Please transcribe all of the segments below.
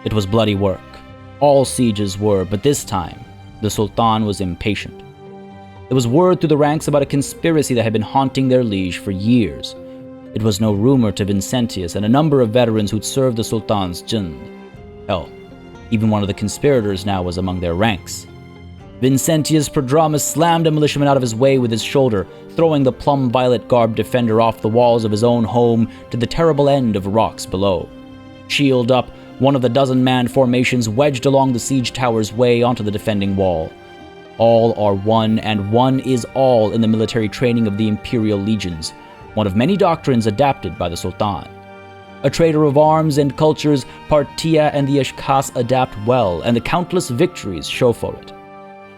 It was bloody work. All sieges were, but this time, the Sultan was impatient. There was word through the ranks about a conspiracy that had been haunting their liege for years. It was no rumor to Vincentius and a number of veterans who'd served the Sultan's jind. Hell, even one of the conspirators now was among their ranks. Vincentius Prodromus slammed a militiaman out of his way with his shoulder, throwing the plum-violet-garbed defender off the walls of his own home to the terrible end of rocks below. Shield up, one of the dozen-man formations wedged along the siege tower's way onto the defending wall. All are one, and one is all in the military training of the imperial legions, one of many doctrines adapted by the Sultan. A trader of arms and cultures, Partia and the Ashkas adapt well, and the countless victories show for it.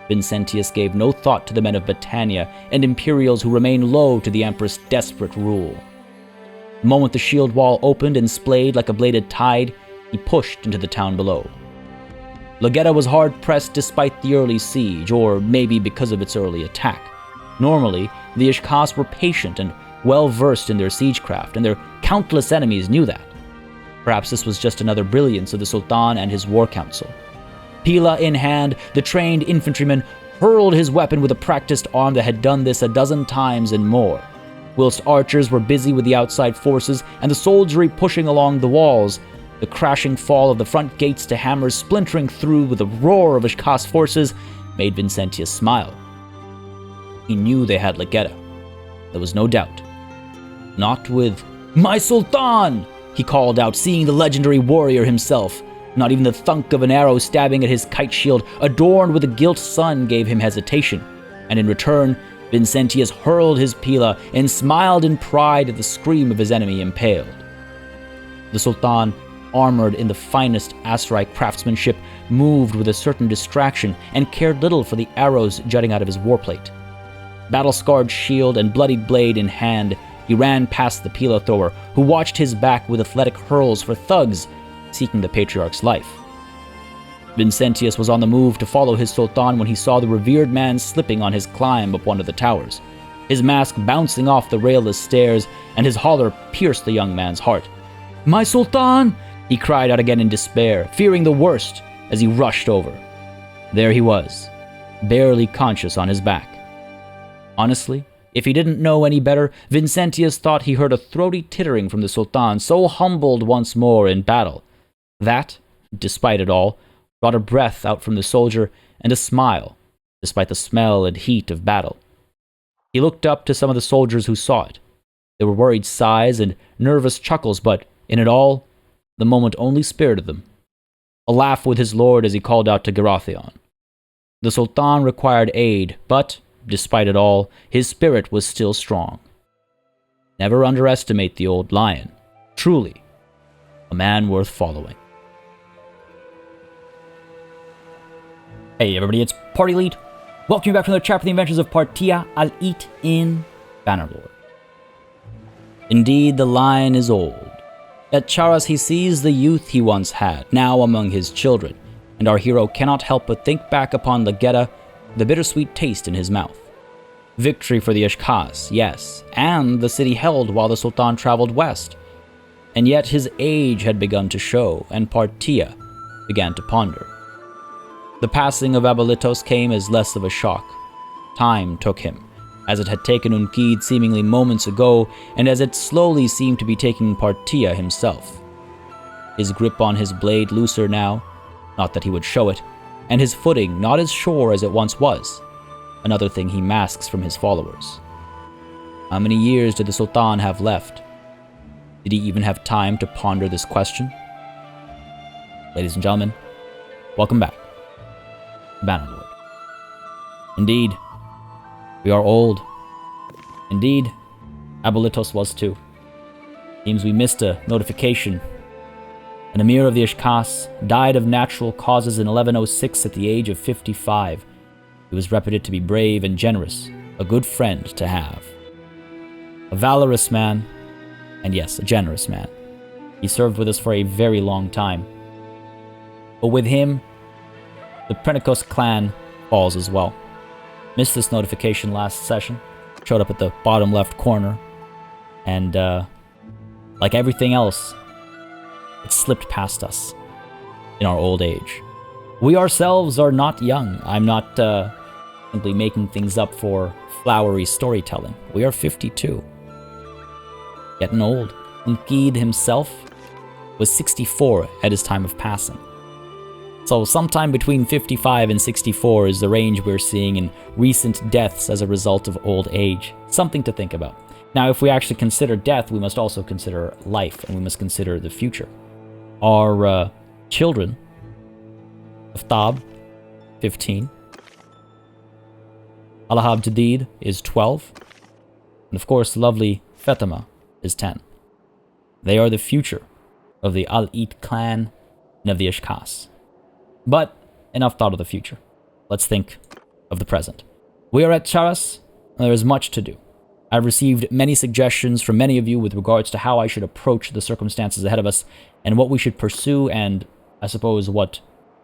Vincentius gave no thought to the men of Battania and Imperials who remained low to the Empress' desperate rule. The moment the shield wall opened and splayed like a bladed tide, he pushed into the town below. Lagetta was hard-pressed despite the early siege, or maybe because of its early attack. Normally, the Ashkas were patient and well-versed in their siegecraft, and their countless enemies knew that. Perhaps this was just another brilliance of the Sultan and his war council. Pila in hand, the trained infantryman hurled his weapon with a practiced arm that had done this a dozen times and more. Whilst archers were busy with the outside forces and the soldiery pushing along the walls, the crashing fall of the front gates to hammers splintering through with the roar of Ashkas forces made Vincentius smile. He knew they had Lagetta. There was no doubt. Not with, "My Sultan!" he called out, seeing the legendary warrior himself. Not even the thunk of an arrow stabbing at his kite shield, adorned with a gilt sun, gave him hesitation, and in return, Vincentius hurled his pila and smiled in pride at the scream of his enemy impaled. The Sultan, armored in the finest Aserai craftsmanship, moved with a certain distraction and cared little for the arrows jutting out of his warplate. Battle-scarred shield and bloodied blade in hand, he ran past the pila thrower, who watched his back with athletic hurls for thugs seeking the patriarch's life. Vincentius was on the move to follow his Sultan when he saw the revered man slipping on his climb up one of the towers, his mask bouncing off the railless stairs, and his holler pierced the young man's heart. "My Sultan!" he cried out again in despair, fearing the worst as he rushed over. There he was, barely conscious on his back. Honestly, if he didn't know any better, Vincentius thought he heard a throaty tittering from the Sultan, so humbled once more in battle. That, despite it all, brought a breath out from the soldier and a smile, despite the smell and heat of battle. He looked up to some of the soldiers who saw it. There were worried sighs and nervous chuckles, but in it all, the moment only spirited them. A laugh with his lord as he called out to Garathion. The Sultan required aid, but, despite it all, his spirit was still strong. Never underestimate the old lion. Truly, a man worth following. Hey everybody, it's Party Lead. Welcome you back to another chapter of the adventures of Partia al-Eat in Bannerlord. Indeed, the lion is old. At Charas he sees the youth he once had, now among his children, and our hero cannot help but think back upon Lagetta, the bittersweet taste in his mouth. Victory for the Ashkas, yes, and the city held while the Sultan traveled west. And yet his age had begun to show, and Partia began to ponder. The passing of Amitatus came as less of a shock. Time took him, as it had taken Unkid seemingly moments ago, and as it slowly seemed to be taking Partia himself. His grip on his blade looser now, not that he would show it, and his footing not as sure as it once was, another thing he masks from his followers. How many years did the Sultan have left? Did he even have time to ponder this question? Ladies and gentlemen, welcome back. Bannerlord. Indeed, we are old. Indeed, Amitatus was too. Seems we missed a notification. An emir of the Ashkas died of natural causes in 1106 at the age of 55. He was reputed to be brave and generous, a good friend to have. A valorous man, and yes, a generous man. He served with us for a very long time. But with him, the Prenikos clan falls as well. Missed this notification last session. Showed up at the bottom left corner. And, like everything else, it slipped past us. in our old age. We ourselves are not young. I'm not simply making things up for flowery storytelling. We are 52. Getting old. Unkid himself was 64 at his time of passing. So sometime between 55 and 64 is the range we're seeing in recent deaths as a result of old age. Something to think about. Now, if we actually consider death, we must also consider life, and we must consider the future. Our children, Aftab, 15. Alahab Jadid is 12. And of course, lovely Fatima is 10. They are the future of the Al-Eat clan and of the Ishkas. But enough thought of the future. Let's think of the present. We are at Charas, and there is much to do. I've received many suggestions from many of you with regards to how I should approach the circumstances ahead of us and what we should pursue and, I suppose, what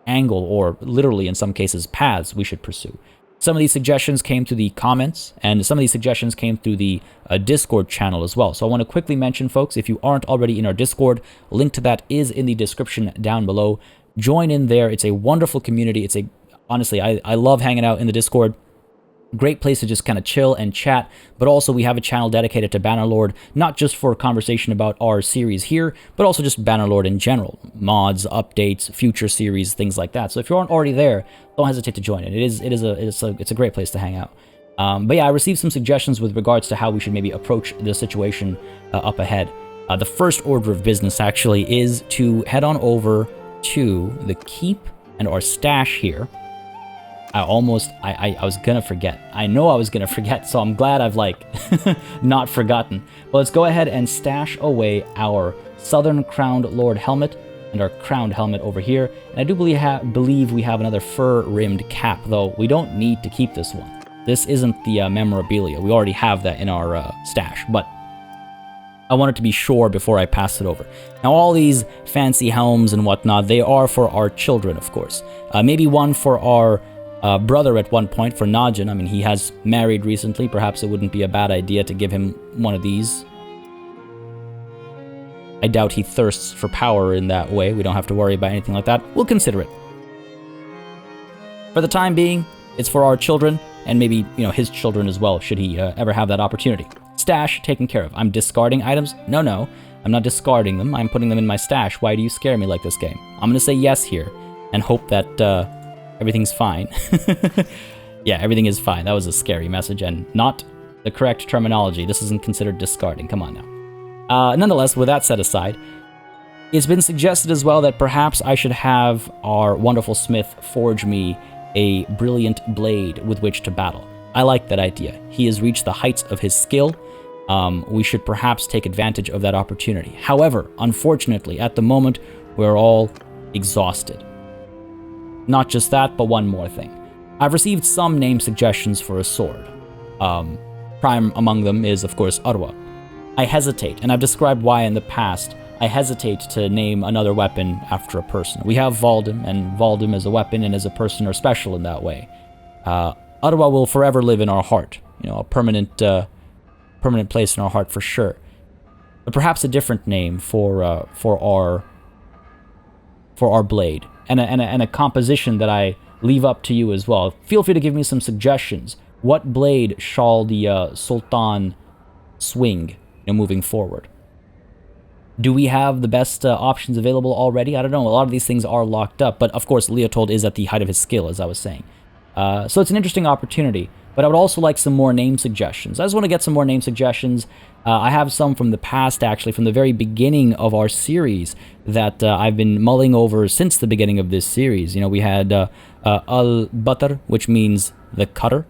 angle, or literally in some cases, paths we should pursue. Some of these suggestions came through the comments, and some of these suggestions came through the Discord channel as well. So I want to quickly mention, folks, if you aren't already in our Discord, link to that is in the description down below. Join in there. It's a wonderful community. Honestly, I love hanging out in the Discord. Great place to just kind of chill and chat, but also we have a channel dedicated to Bannerlord, not just for conversation about our series here, but also just Bannerlord in general. Mods, updates, future series, things like that. So if you aren't already there, don't hesitate to join it. It's a great place to hang out. But yeah, I received some suggestions with regards to how we should maybe approach the situation up ahead. The first order of business actually is to head on over to the keep and our stash here. I was gonna forget. I know I was gonna forget, so I'm glad I've not forgotten. Well, let's go ahead and stash away our Southern Crowned Lord helmet and our crowned helmet over here. And I do believe we have another fur-rimmed cap, though we don't need to keep this one. This isn't the memorabilia. We already have that in our stash, but I wanted to be sure before I pass it over. Now, all these fancy helms and whatnot, they are for our children, of course. Maybe one for our brother at one point, for Najin. I mean, he has married recently. Perhaps it wouldn't be a bad idea to give him one of these. I doubt he thirsts for power in that way. We don't have to worry about anything like that. We'll consider it. For the time being, it's for our children, and maybe, his children as well, should he ever have that opportunity. Stash taken care of. I'm discarding items? No. I'm not discarding them. I'm putting them in my stash. Why do you scare me like this game? I'm going to say yes here, and hope that everything's fine. Yeah, everything is fine. That was a scary message and not the correct terminology. This isn't considered discarding. Come on now. Nonetheless, with that set aside, it's been suggested as well that perhaps I should have our wonderful smith forge me a brilliant blade with which to battle. I like that idea. He has reached the heights of his skill. We should perhaps take advantage of that opportunity. However, unfortunately, at the moment, we're all exhausted. Not just that, but one more thing. I've received some name suggestions for a sword. Prime among them is, of course, Arwa. I hesitate, and I've described why in the past. I hesitate to name another weapon after a person. We have Valdim, and Valdim as a weapon and as a person are special in that way. Arwa will forever live in our heart. A permanent place in our heart for sure. But perhaps a different name for our blade. And a composition that I leave up to you as well. Feel free to give me some suggestions. What blade shall the Sultan swing, moving forward? Do we have the best options available already? I don't know. A lot of these things are locked up, but of course, Leotold is at the height of his skill, as I was saying. So it's an interesting opportunity, but I would also like some more name suggestions. I just want to get some more name suggestions. I have some from the past, actually, from the very beginning of our series that I've been mulling over since the beginning of this series. We had Al-Batar, which means the cutter.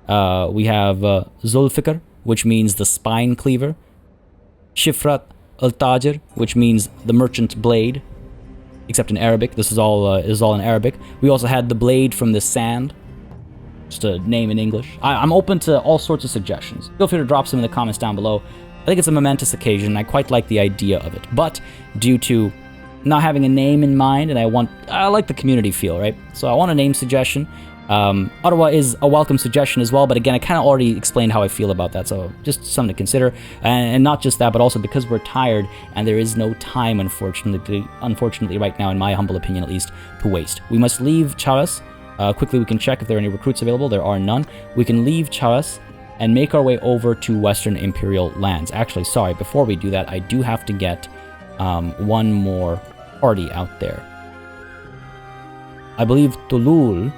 We have Zulfikar, which means the spine cleaver. Shifrat Al-Tajir, which means the merchant blade, except in Arabic. This is all in Arabic. We also had the blade from the sand, just a name in English. I'm open to all sorts of suggestions. Feel free to drop some in the comments down below. I think it's a momentous occasion, and I quite like the idea of it. But due to not having a name in mind, and I like the community feel, right? So I want a name suggestion. Ottawa is a welcome suggestion as well, but again, I kind of already explained how I feel about that, so just something to consider. And not just that, but also because we're tired and there is no time, unfortunately right now, in my humble opinion at least, to waste. We must leave Charas. Quickly, we can check if there are any recruits available. There are none. We can leave Charas and make our way over to Western Imperial lands. Actually, sorry, before we do that, I do have to get one more party out there. I believe Tulul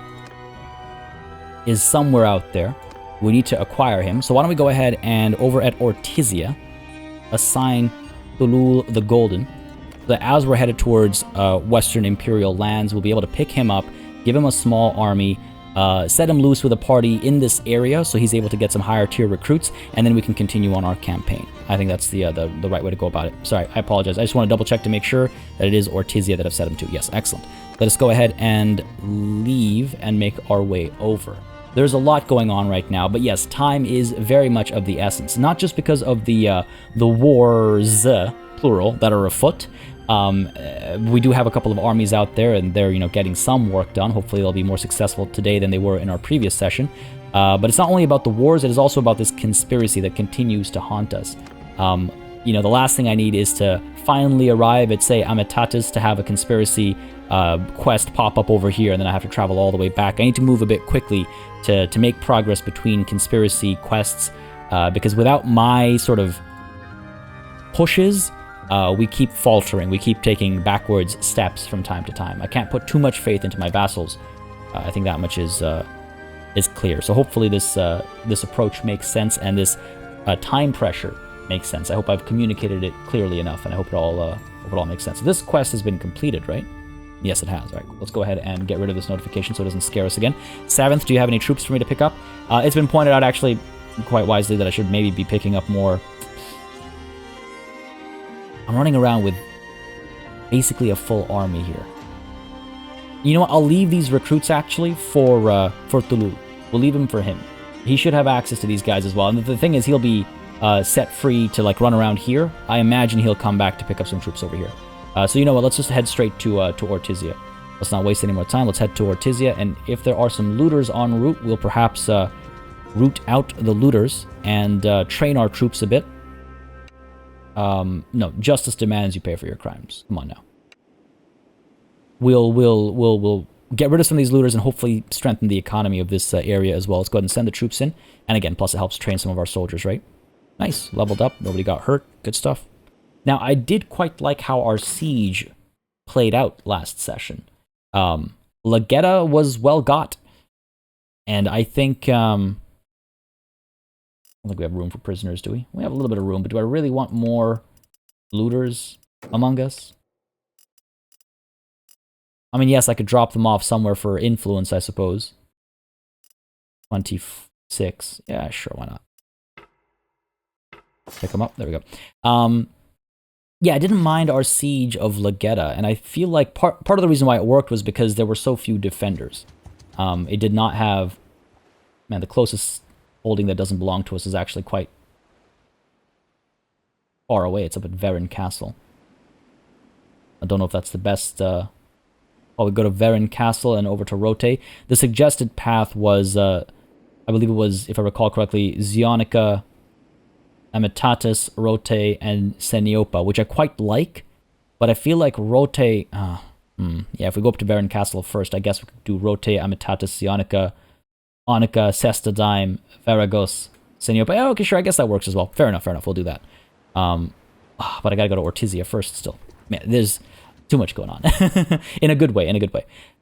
is somewhere out there. We need to acquire him. So why don't we go ahead and over at Ortizia, assign Tulul the Golden, so that as we're headed towards Western Imperial lands, we'll be able to pick him up, give him a small army, set him loose with a party in this area so he's able to get some higher tier recruits, and then we can continue on our campaign. I think that's the right way to go about it. Sorry, I apologize. I just want to double check to make sure that it is Ortizia that I've set him to. Yes, excellent. Let us go ahead and leave and make our way over. There's a lot going on right now, but yes, time is very much of the essence. Not just because of the wars, plural, that are afoot. We do have a couple of armies out there, and they're getting some work done. Hopefully, they'll be more successful today than they were in our previous session. But it's not only about the wars; it is also about this conspiracy that continues to haunt us. The last thing I need is to finally arrive at, say, Amitatus to have a conspiracy quest pop up over here, and then I have to travel all the way back. I need to move a bit quickly to make progress between conspiracy quests, because without my sort of pushes, we keep faltering. We keep taking backwards steps from time to time. I can't put too much faith into my vassals. I think that much is clear. So hopefully this approach makes sense, and this time pressure makes sense. I hope I've communicated it clearly enough, and I hope it all makes sense. So this quest has been completed, right? Yes, it has. All right, let's go ahead and get rid of this notification so it doesn't scare us again. 7th, do you have any troops for me to pick up? It's been pointed out, actually, quite wisely, that I should maybe be picking up more. I'm running around with basically a full army here. You know what? I'll leave these recruits, actually, for Tulul. We'll leave them for him. He should have access to these guys as well. And the thing is, he'll be set free to run around here. I imagine he'll come back to pick up some troops over here. So you know what, let's just head straight to Ortizia. Let's not waste any more time. Let's head to Ortizia, and if there are some looters en route, we'll perhaps root out the looters and train our troops a bit. No, justice demands you pay for your crimes. Come on now. We'll get rid of some of these looters and hopefully strengthen the economy of this area as well. Let's go ahead and send the troops in. And again, plus it helps train some of our soldiers, right? Nice, leveled up, nobody got hurt, good stuff. Now, I did quite like how our siege played out last session. Lagetta was well got. And I think, I don't think we have room for prisoners, do we? We have a little bit of room, but do I really want more looters among us? I mean, yes, I could drop them off somewhere for influence, I suppose. 26. Yeah, sure, why not? Pick them up. There we go. Yeah, I didn't mind our siege of Lagetta, and I feel like part of the reason why it worked was because there were so few defenders. It did not have... Man, the closest holding that doesn't belong to us is actually quite far away. It's up at Verin Castle. I don't know if that's the best... Oh, we go to Verin Castle and over to Rote. The suggested path was, I believe it was, if I recall correctly, Zionica, Amitatus, Rote, and Seniopa, which I quite like, but I feel like Rote... yeah, if we go up to Verin Castle first, I guess we could do Rote, Amitatus, Zionica, Onica, Sestadime, Varagos, Seniopa. Oh, okay, sure, I guess that works as well. Fair enough, we'll do that. But I gotta go to Ortizia first still. Man, there's too much going on. in a good way.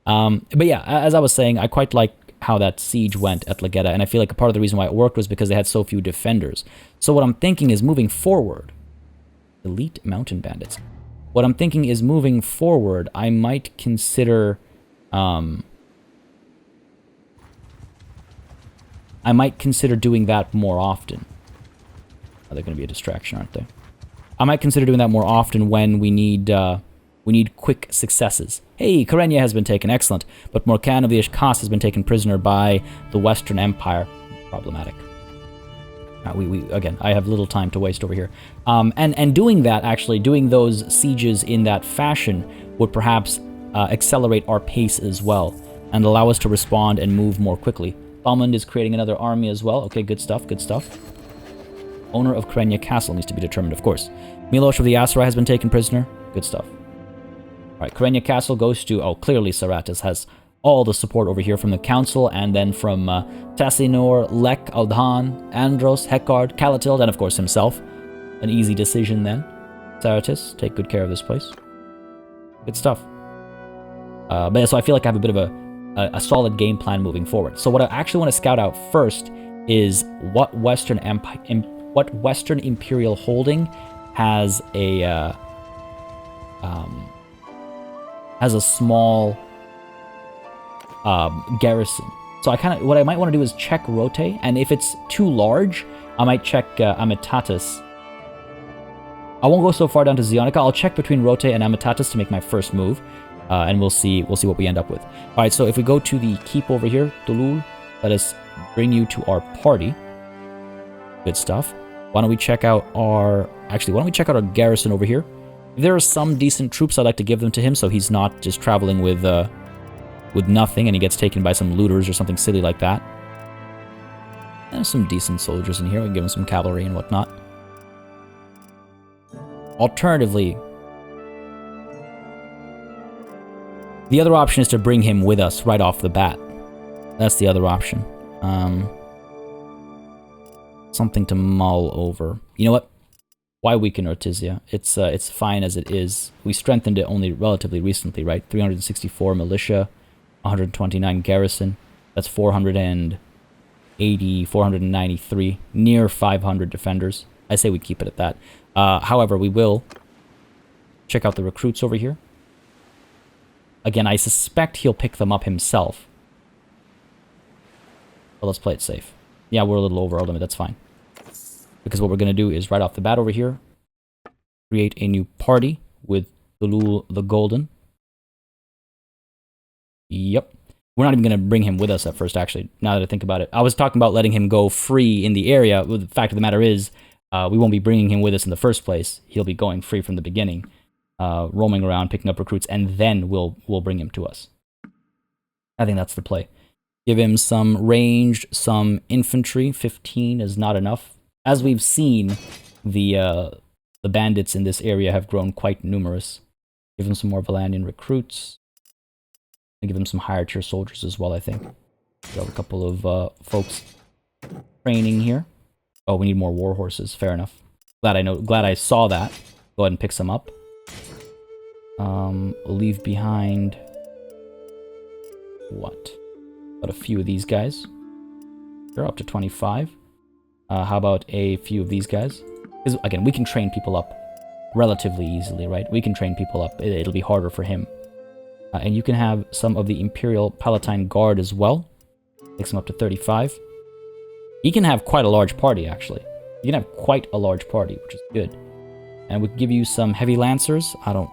But yeah, as I was saying, I quite like how that siege went at Lagetta, and I feel like a part of the reason why it worked was because they had so few defenders. So what I'm thinking is moving forward... Elite Mountain Bandits. What I'm thinking is moving forward, I might consider... I might consider doing that more often. Oh, they're going to be a distraction, aren't they? I might consider doing that more often when we need quick successes. Hey, Karenya has been taken, excellent. But Morkan of the Ishkas has been taken prisoner by the Western Empire. Problematic. Again, I have little time to waste over here. And doing that, actually, doing those sieges in that fashion would perhaps accelerate our pace as well. and allow us to respond and move more quickly. Balmund is creating another army as well. Okay, good stuff, good stuff. Owner of Krenya Castle needs to be determined, of course. Milosh of the Aserai has been taken prisoner. Good stuff. Alright, Krenya Castle goes to... Oh, clearly Saratus has all the support over here from the council, and then from Tassinor, Lek, Aldhan, Andros, Hekard, Calatilde, and of course himself. An easy decision then. Saratus, take good care of this place. Good stuff. But so I feel like I have a bit of a solid game plan moving forward. So what I actually want to scout out first is what Western Imperial holding has a small garrison. So what I might want to do is check Rote, and if it's too large, I might check Amitatus. I won't go so far down to Zionica. I'll check between Rote and Amitatus to make my first move, and we'll see what we end up with. All right, so if we go to the keep over here, Tulul, let us bring you to our party. Good stuff. Why don't we check out our garrison over here? If there are some decent troops, I'd like to give them to him, so he's not just traveling with nothing and he gets taken by some looters or something silly like that. There's some decent soldiers in here. We can give him some cavalry and whatnot. Alternatively, the other option is to bring him with us right off the bat. That's the other option. Something to mull over. You know what? Why weaken Ortizia? It's fine as it is. We strengthened it only relatively recently, right? 364 militia, 129 garrison. That's 480, 493, near 500 defenders. I say we keep it at that. However, we will check out the recruits over here. Again, I suspect he'll pick them up himself. But let's play it safe. Yeah, we're a little over our limit. That's fine. Because what we're going to do is right off the bat over here, create a new party with Tulul the Golden. Yep. We're not even going to bring him with us at first, actually, now that I think about it. I was talking about letting him go free in the area. Well, the fact of the matter is, we won't be bringing him with us in the first place. He'll be going free from the beginning, roaming around, picking up recruits, and then we'll bring him to us. I think that's the play. Give him some ranged, some infantry. 15 is not enough. As we've seen, the bandits in this area have grown quite numerous. Give him some more Valandian recruits. And give him some higher tier soldiers as well, I think. We have a couple of folks training here. Oh, we need more war horses. Fair enough. Glad I saw that. Go ahead and pick some up. We'll leave behind what? About a few of these guys. They're up to 25. How about a few of these guys? Because, again, we can train people up relatively easily, right? We can train people up. It'll be harder for him. And you can have some of the Imperial Palatine Guard as well. Takes him up to 35. He can have quite a large party, actually. You can have quite a large party, which is good. And we can give you some heavy lancers. I don't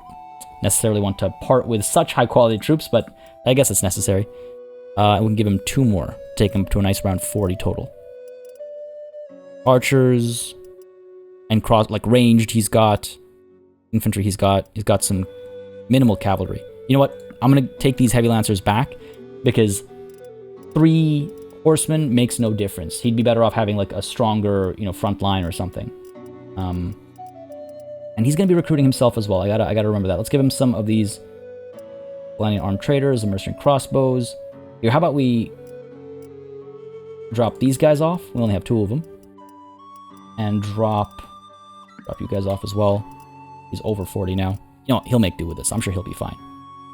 necessarily want to part with such high-quality troops, but I guess it's necessary. And we can give him 2 more. Take him to a nice around 40 total. Archers and ranged he's got. Infantry he's got some minimal cavalry. You know what? I'm going to take these heavy lancers back because 3 horsemen makes no difference. He'd be better off having like a stronger, front line or something. And he's going to be recruiting himself as well. I gotta remember that. Let's give him some of these Valandian armed traders, the mercenary crossbows. Here, how about we drop these guys off? We only have 2 of them. And drop you guys off as well. He's over 40 now. You know what? He'll make do with this. I'm sure he'll be fine.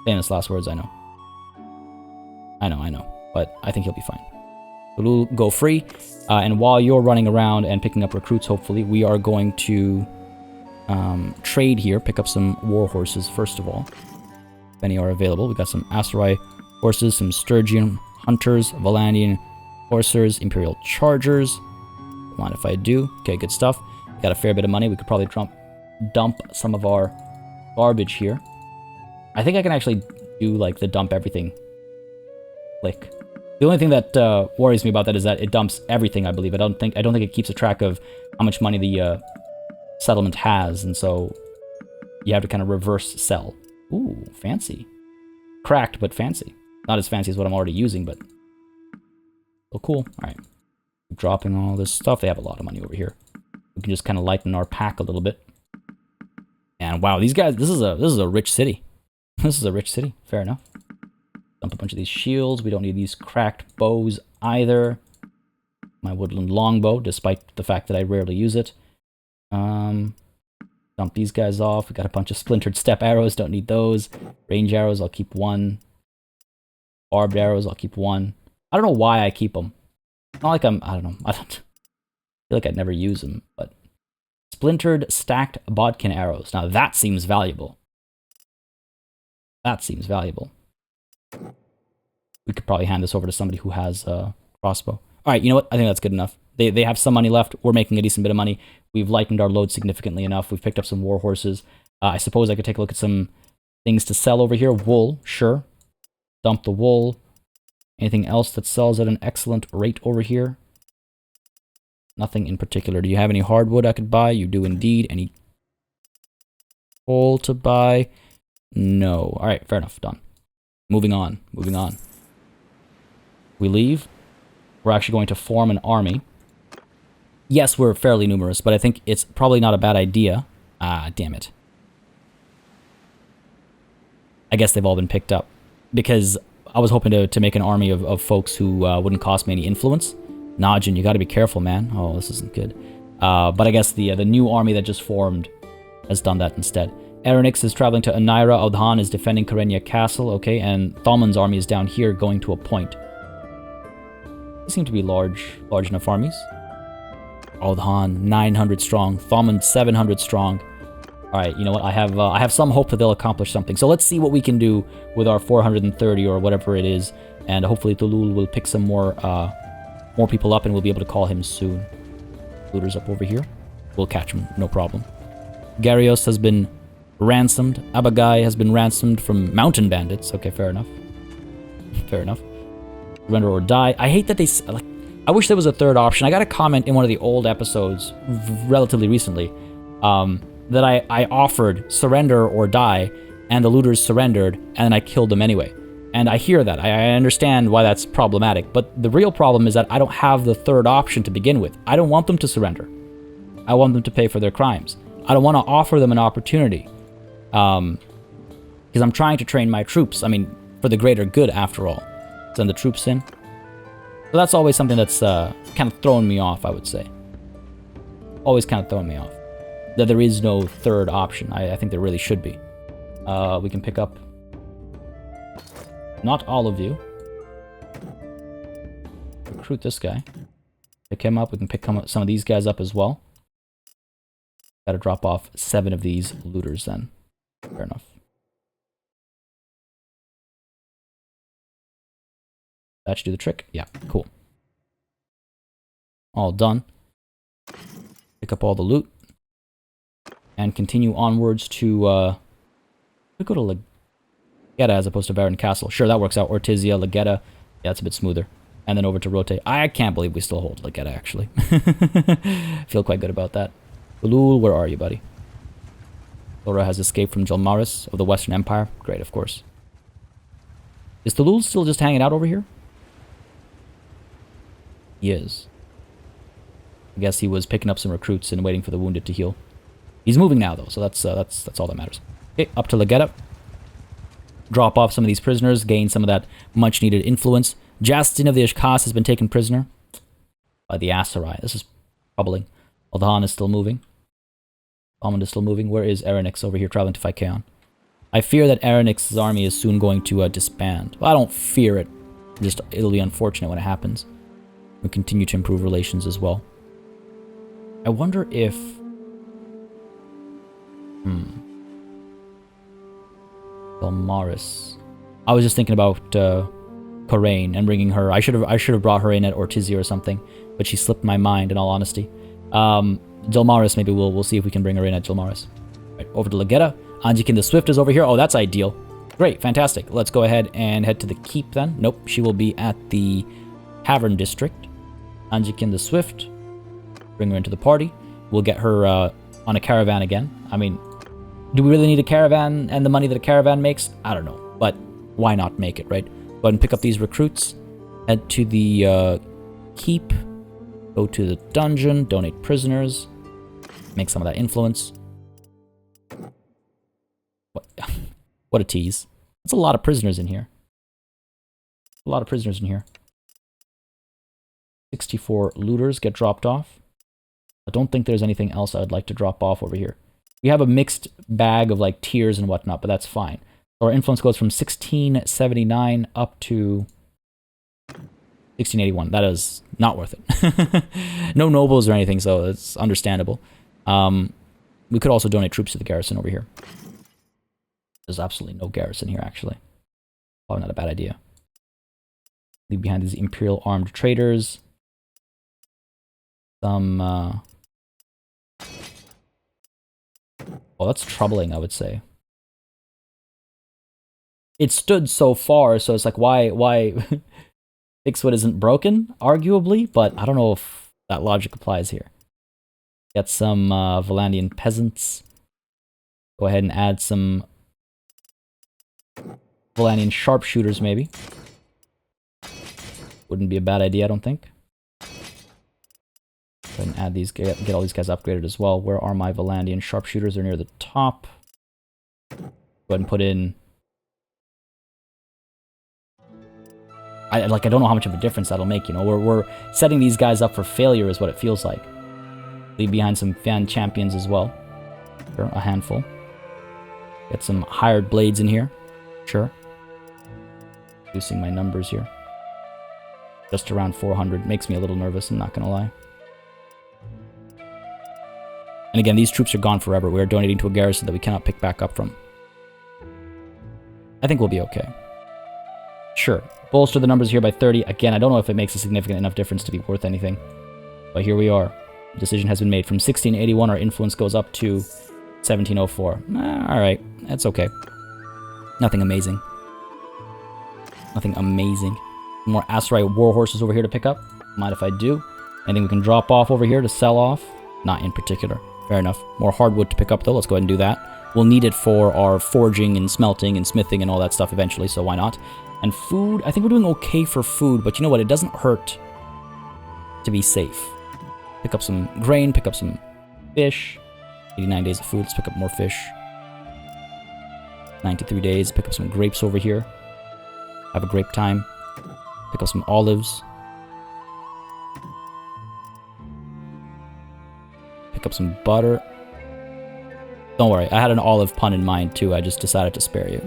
Famous last words, I know. I know. But I think he'll be fine. We'll go free. And while you're running around and picking up recruits, hopefully, we are going to trade here. Pick up some war horses, first of all. If any are available. We got some Aserai horses, some Sturgian hunters, Valandian horsers, Imperial chargers. Don't mind if I do. Okay, good stuff. Got a fair bit of money. We could probably dump some of our garbage here. I think I can actually do like the dump everything click. The only thing that worries me about that is that it dumps everything, I believe. I don't think it keeps a track of how much money the settlement has, and so you have to kind of reverse sell. Ooh, fancy. Cracked, but fancy. Not as fancy as what I'm already using, but still cool. Alright. Dropping all this stuff. They have a lot of money over here. We can just kind of lighten our pack a little bit. And wow, these guys, this is a rich city. This is a rich city. Fair enough. Dump a bunch of these shields. We don't need these cracked bows either. My woodland longbow, despite the fact that I rarely use it. Dump these guys off. We got a bunch of splintered step arrows. Don't need those. Range arrows, I'll keep one. Barbed arrows, I'll keep one. I don't know why I keep them. Not like I don't know. I feel like I'd never use them, but splintered stacked bodkin arrows. Now that seems valuable. That seems valuable. We could probably hand this over to somebody who has a crossbow. All right, you know what? I think that's good enough. They have some money left. We're making a decent bit of money. We've lightened our load significantly enough. We've picked up some war horses. I suppose I could take a look at some things to sell over here. Wool, sure. Dump the wool. Anything else that sells at an excellent rate over here? Nothing in particular. Do you have any hardwood I could buy? You do indeed. Any coal to buy? No. All right, fair enough. Done. Moving on. Moving on. We leave. We're actually going to form an army. Yes, we're fairly numerous, but I think it's probably not a bad idea. Ah, damn it. I guess they've all been picked up. Because I was hoping to make an army of folks who wouldn't cost me any influence. Najin, you gotta be careful, man. Oh, this isn't good. But I guess the new army that just formed has done that instead. Erinix is traveling to Anaira. Audhan is defending Karenia Castle, okay, and Thalmund's army is down here going to a point. They seem to be large enough armies. Audhan, 900 strong. Thalmund, 700 strong. Alright, you know what? I have some hope that they'll accomplish something. So let's see what we can do with our 430 or whatever it is. And hopefully Tulul will pick some more people up and we'll be able to call him soon. Looters up over here. We'll catch him, no problem. Garios has been ransomed. Abagai has been ransomed from mountain bandits. Okay, fair enough. Fair enough. Surrender or die. I hate that they... Like, I wish there was a third option. I got a comment in one of the old episodes relatively recently that I offered surrender or die, and the looters surrendered, and then I killed them anyway. And I hear that. I understand why that's problematic, but the real problem is that I don't have the third option to begin with. I don't want them to surrender. I want them to pay for their crimes. I don't want to offer them an opportunity. Because I'm trying to train my troops. I mean, for the greater good, after all. Send the troops in. So that's always something that's kind of throwing me off, I would say. Always kind of throwing me off. That there is no third option. I think there really should be. We can pick up... Not all of you. Recruit this guy. Pick him up. We can pick some of these guys up as well. Gotta drop off 7 of these looters then. Fair enough. That should do the trick. Yeah, cool. All done. Pick up all the loot. And continue onwards to, we go to Legetta as opposed to Varan Castle. Sure, that works out. Ortizia, Legetta. Yeah, it's a bit smoother. And then over to Rote. I can't believe we still hold Legetta, actually. Feel quite good about that. Ulul, where are you, buddy? Thora has escaped from Jelmaris of the Western Empire. Great, of course. Is Tulul still just hanging out over here? He is. I guess he was picking up some recruits and waiting for the wounded to heal. He's moving now, though, so that's all that matters. Okay, up to Legetta. Drop off some of these prisoners, gain some of that much-needed influence. Justin of the Ishkas has been taken prisoner by the Aserai. This is troubling. Aldahan is still moving. Almond is still moving. Where is Erinix over here traveling to fight Kaon? I fear that Erinix's army is soon going to disband. Well, I don't fear it. Just it'll be unfortunate when it happens. We continue to improve relations as well. I wonder if... Belmaris. I was just thinking about Corain and bringing her. I should have brought her in at Ortizia or something, but she slipped my mind in all honesty. Jelmaris, maybe we'll see if we can bring her in at Jelmaris. Right, over to Legetta. Anjikin the Swift is over here. Oh, that's ideal. Great, fantastic. Let's go ahead and head to the keep then. Nope, she will be at the Tavern District. Anjikin the Swift. Bring her into the party. We'll get her on a caravan again. I mean, do we really need a caravan and the money that a caravan makes? I don't know, but why not make it, right? Go ahead and pick up these recruits. Head to the keep. Go to the dungeon. Donate prisoners. Make some of that influence. What, what a tease. That's a lot of prisoners in here. A lot of prisoners in here. 64 looters get dropped off. I don't think there's anything else I'd like to drop off over here. We have a mixed bag of like tiers and whatnot, but that's fine. So our influence goes from 1679 up to 1681. That is not worth it. No nobles or anything, so it's understandable. We could also donate troops to the garrison over here. There's absolutely no garrison here, actually. Probably not a bad idea. Leave behind these imperial armed traders. Some, well, that's troubling, I would say. It stood so far, so it's like, why fix what isn't broken, arguably, but I don't know if that logic applies here. Get some Valandian peasants. Go ahead and add some Valandian sharpshooters, maybe. Wouldn't be a bad idea, I don't think. Go ahead and add these, get all these guys upgraded as well. Where are my Valandian sharpshooters? They're near the top. Go ahead and put in... I don't know how much of a difference that'll make, you know. We're setting these guys up for failure is what it feels like. Leave behind some fan champions as well. Sure, a handful. Get some hired blades in here. Sure. Reducing my numbers here. Just around 400. Makes me a little nervous, I'm not gonna lie. And again, these troops are gone forever. We are donating to a garrison that we cannot pick back up from. I think we'll be okay. Sure. Bolster the numbers here by 30. Again, I don't know if it makes a significant enough difference to be worth anything. But here we are. The decision has been made. From 1681, our influence goes up to 1704. Alright. That's okay. Nothing amazing. Nothing amazing. More Aserai war horses over here to pick up. Mind if I do? Anything we can drop off over here to sell off? Not in particular. Fair enough. More hardwood to pick up, though. Let's go ahead and do that. We'll need it for our forging and smelting and smithing and all that stuff eventually, so why not? And food, I think we're doing okay for food, but you know what? It doesn't hurt to be safe. Pick up some grain, pick up some fish. 89 days of food, let's pick up more fish. 93 days, pick up some grapes over here. Have a grape time. Pick up some olives. Pick up some butter. Don't worry, I had an olive pun in mind too, I just decided to spare you.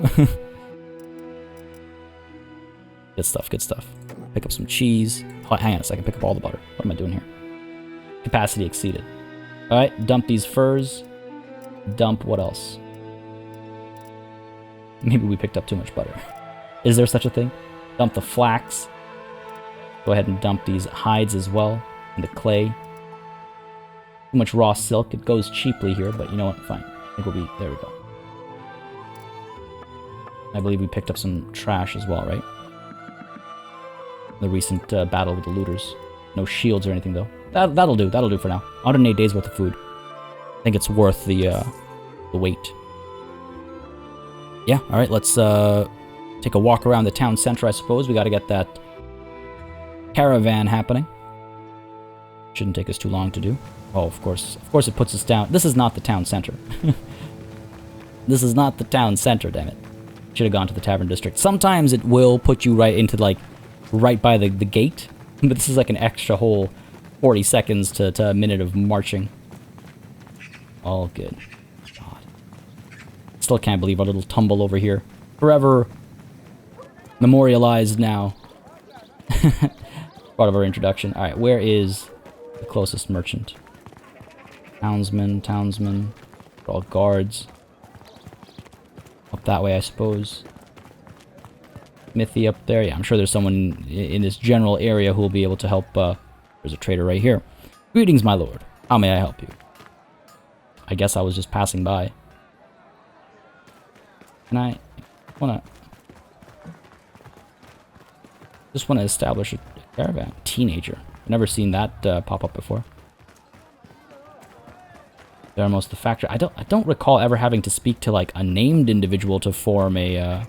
Good stuff, good stuff. Pick up some cheese. Oh, hang on a second, pick up all the butter. What am I doing here? Capacity exceeded. Alright, dump these furs. Dump what else? Maybe we picked up too much butter. Is there such a thing? Dump the flax. Go ahead and dump these hides as well. And the clay. Too much raw silk. It goes cheaply here, but you know what? Fine. I think we'll be... There we go. I believe we picked up some trash as well, right? The recent battle with the looters. No shields or anything, though. That'll do. That'll do for now. 108 days worth of food. I think it's worth the wait. Yeah, alright, let's take a walk around the town center, I suppose. We gotta get that caravan happening. Shouldn't take us too long to do. Oh, of course. Of course it puts us down. This is not the town center. This is not the town center, damn it. Should have gone to the tavern district. Sometimes it will put you right into, like, right by the gate. But this is like an extra whole 40 seconds to a minute of marching. All good. God. Still can't believe our little tumble over here. Forever memorialized now. Part of our introduction. Alright, where is the closest merchant? Townsmen. All guards. Up that way, I suppose. Smithy up there. Yeah, I'm sure there's someone in this general area who will be able to help. There's a trader right here. Greetings, my lord. How may I help you? I guess I was just passing by. And I just want to establish a caravan. Teenager. I've never seen that pop up before. They're almost the factory. I don't recall ever having to speak to like a named individual to form a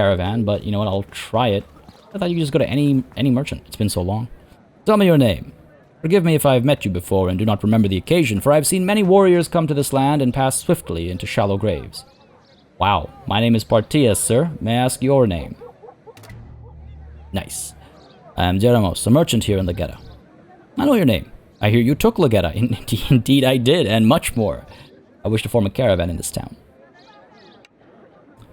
caravan, but you know what, I'll try it. I thought you could just go to any merchant. It's been so long. Tell me your name. Forgive me if I have met you before and do not remember the occasion, for I have seen many warriors come to this land and pass swiftly into shallow graves. Wow, my name is Partias, sir. May I ask your name? Nice. I am Jeremos, a merchant here in Legetta. I know your name. I hear you took Legetta. Indeed I did, and much more. I wish to form a caravan in this town.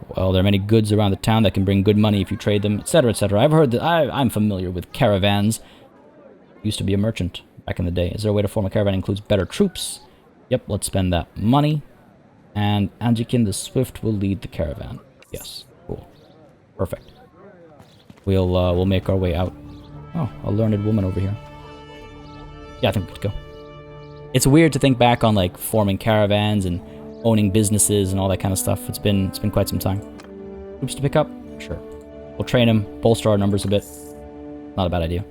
Well, there are many goods around the town that can bring good money if you trade them, etc., etc. I've heard that I'm familiar with caravans. Used to be a merchant back in the day. Is there a way to form a caravan that includes better troops? Yep, let's spend that money. And Anjikin the Swift will lead the caravan. Yes, cool. Perfect. We'll make our way out. Oh, a learned woman over here. Yeah, I think we could go. It's weird to think back on like forming caravans and owning businesses and all that kind of stuff. It's been quite some time. Troops to pick up? Sure. We'll train them, bolster our numbers a bit. Not a bad idea.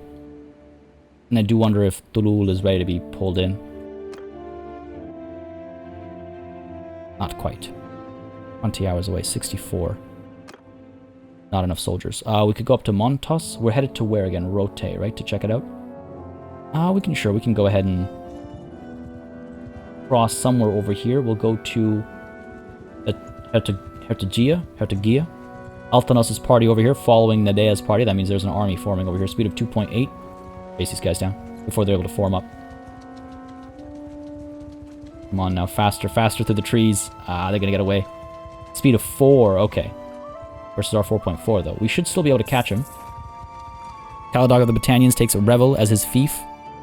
And I do wonder if Tulul is ready to be pulled in. Not quite. 20 hours away, 64. Not enough soldiers. We could go up to Montos. We're headed to where again? Rote, right? To check it out? We can go ahead and cross somewhere over here. We'll go to Hertagia. Altanos' party over here, following Nadea's party. That means there's an army forming over here. Speed of 2.8. Chase these guys down before they're able to form up. Come on now, faster through the trees. They're gonna get away. Speed of 4, okay. Versus our 4.4 though. We should still be able to catch him. Caladog of the Battanians takes a revel as his fief,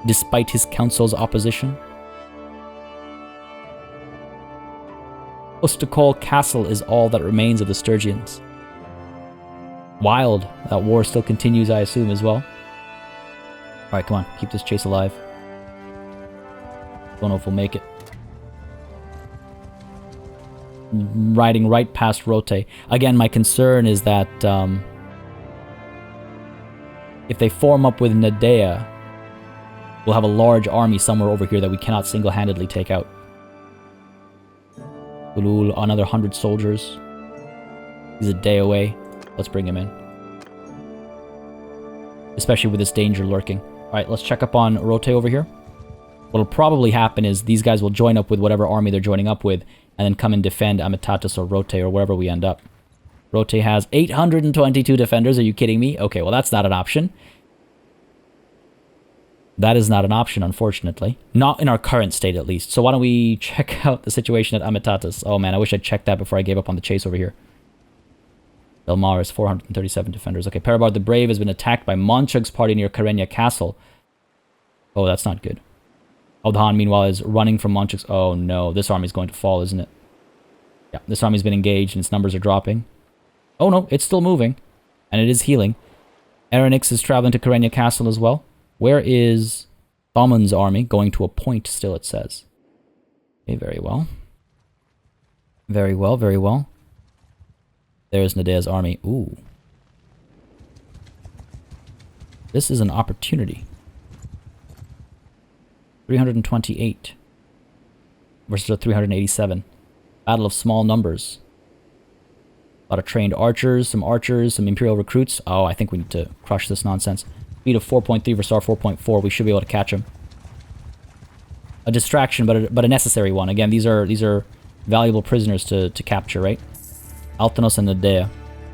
despite his council's opposition. Ustakol Castle is all that remains of the Sturgians. Wild. That war still continues, I assume, as well. Alright, come on. Keep this chase alive. Don't know if we'll make it. Riding right past Rote. Again, my concern is that if they form up with Nadea, we'll have a large army somewhere over here that we cannot single-handedly take out. Ulul, another 100 soldiers. He's a day away. Let's bring him in. Especially with this danger lurking. Alright, let's check up on Rote over here. What'll probably happen is these guys will join up with whatever army they're joining up with, and then come and defend Amitatus or Rote or wherever we end up. Rote has 822 defenders. Are you kidding me? Okay, well that's not an option. That is not an option, unfortunately. Not in our current state, at least. So why don't we check out the situation at Amitatus? Oh man, I wish I'd checked that before I gave up on the chase over here. Belmar is 437 defenders. Okay, Parabard the Brave has been attacked by Monchug's party near Karenya Castle. Oh, that's not good. Aldhan, meanwhile, is running from Monchug's... Oh no, this army's going to fall, isn't it? Yeah, this army's been engaged and its numbers are dropping. Oh no, it's still moving. And it is healing. Aranix is traveling to Karenya Castle as well. Where is Thamun's army? Going to a point still, it says. Okay, very well. Very well, very well. There's Nadea's army. Ooh. This is an opportunity. 328 versus a 387. Battle of small numbers. A lot of trained archers, some Imperial recruits. Oh, I think we need to crush this nonsense. Speed of 4.3 versus our 4.4. We should be able to catch him. A distraction, but a necessary one. Again, these are valuable prisoners to capture, right? Altanos and Nadea.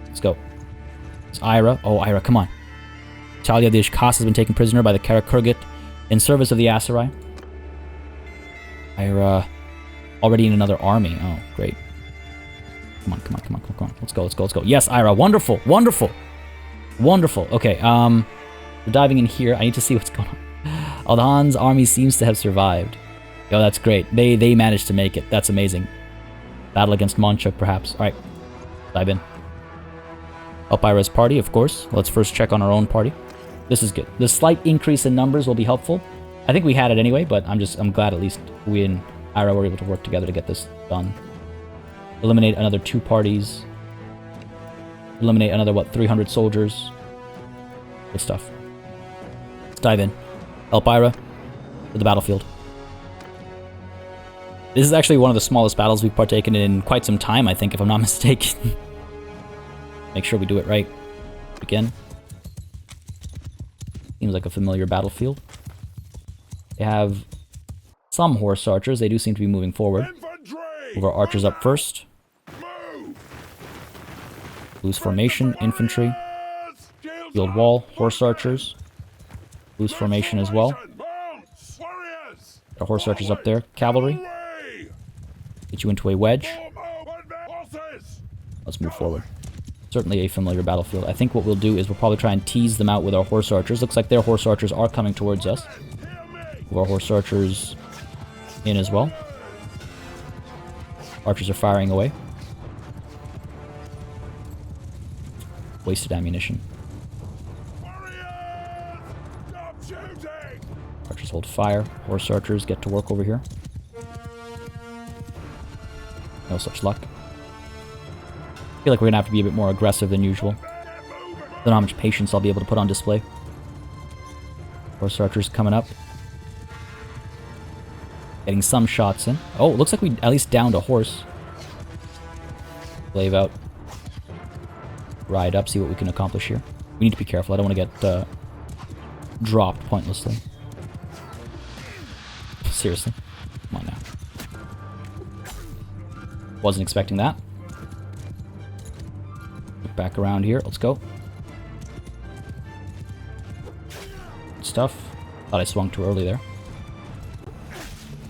Let's go. It's Ira. Oh, Ira, come on. Talia the Ishkas has been taken prisoner by the Karakurgit in service of the Aserai. Ira already in another army. Oh, great. Come on. Let's go. Yes, Ira. Wonderful. Okay, we're diving in here. I need to see what's going on. Aldhan's army seems to have survived. Yo, that's great. They managed to make it. That's amazing. Battle against Monchuk, perhaps. Alright. Dive in. Help Ira's party, of course. Let's first check on our own party. This is good. The slight increase in numbers will be helpful. I think we had it anyway, but I'm glad at least we and Ira were able to work together to get this done. Eliminate another 2 parties. Eliminate another, 300 soldiers. Good stuff. Let's dive in. Help Ira to the battlefield. This is actually one of the smallest battles we've partaken in quite some time, I think, if I'm not mistaken. Make sure we do it right. Again. Seems like a familiar battlefield. They have some horse archers. They do seem to be moving forward. Move our archers up first. Loose formation, infantry. Field wall, horse archers. Loose formation as well. Got horse archers up there. Cavalry. Get you into a wedge. Let's move forward. Certainly a familiar battlefield. I think what we'll do is we'll probably try and tease them out with our horse archers. Looks like their horse archers are coming towards us. Move our horse archers in as well. Archers are firing away. Wasted ammunition. Archers hold fire. Horse archers get to work over here. No such luck. I feel like we're gonna have to be a bit more aggressive than usual. I don't know how much patience I'll be able to put on display. Horse archers coming up. Getting some shots in. Oh, it looks like we at least downed a horse. Glaive out. Ride up, see what we can accomplish here. We need to be careful. I don't want to get dropped pointlessly. Seriously. Come on now. Wasn't expecting that. Look back around here. Let's go. Good stuff. Thought I swung too early there.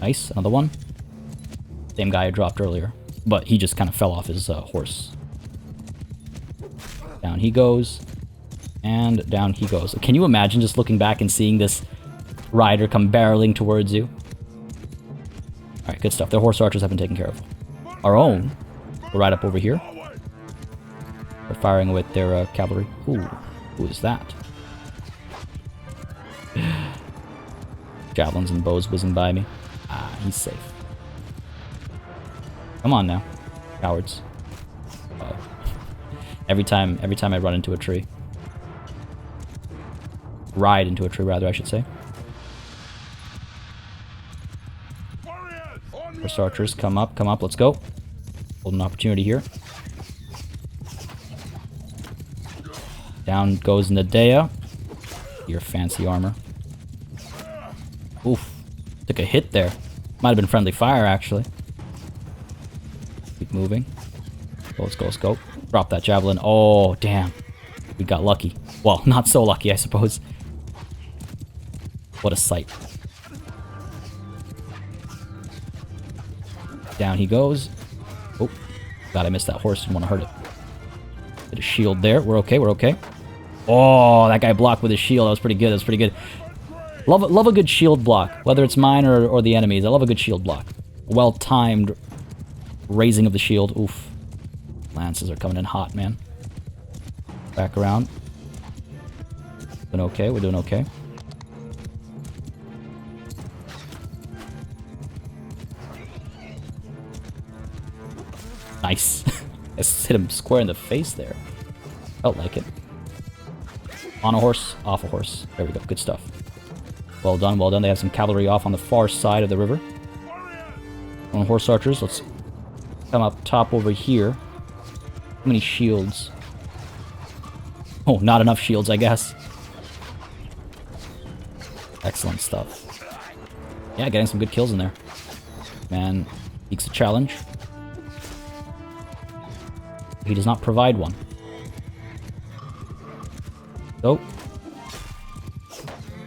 Nice. Another one. Same guy I dropped earlier. But he just kind of fell off his horse. Down he goes. And down he goes. Can you imagine just looking back and seeing this rider come barreling towards you? Alright, good stuff. Their horse archers have been taken care of. Our own will ride up over here. They're firing with their cavalry. Ooh, who is that? Javelins and bows whizzing by me. Ah, he's safe. Come on now, cowards. Uh-oh. Every time I run into a tree. Ride into a tree, rather, I should say. Horse archers, come up, let's go. Hold an opportunity here. Down goes Nadea. Your fancy armor. Oof. Took a hit there. Might have been friendly fire, actually. Keep moving. Let's go, let's go. Drop that javelin. Oh, damn. We got lucky. Well, not so lucky, I suppose. What a sight. Down he goes. Oh, God, I missed that horse. Didn't want to hurt it. Bit of shield there. We're okay, we're okay. Oh, that guy blocked with his shield. That was pretty good, that was pretty good. Love a good shield block, whether it's mine or the enemy's. I love a good shield block. Well-timed raising of the shield. Oof. Lances are coming in hot, man. Back around. Doing okay, we're doing okay. Nice. I hit him square in the face there. Felt like it. On a horse, off a horse. There we go, good stuff. Well done, well done. They have some cavalry off on the far side of the river. On horse archers, let's come up top over here. How many shields? Oh, not enough shields, I guess. Excellent stuff. Yeah, getting some good kills in there. Man seeks a challenge. He does not provide one. Oh.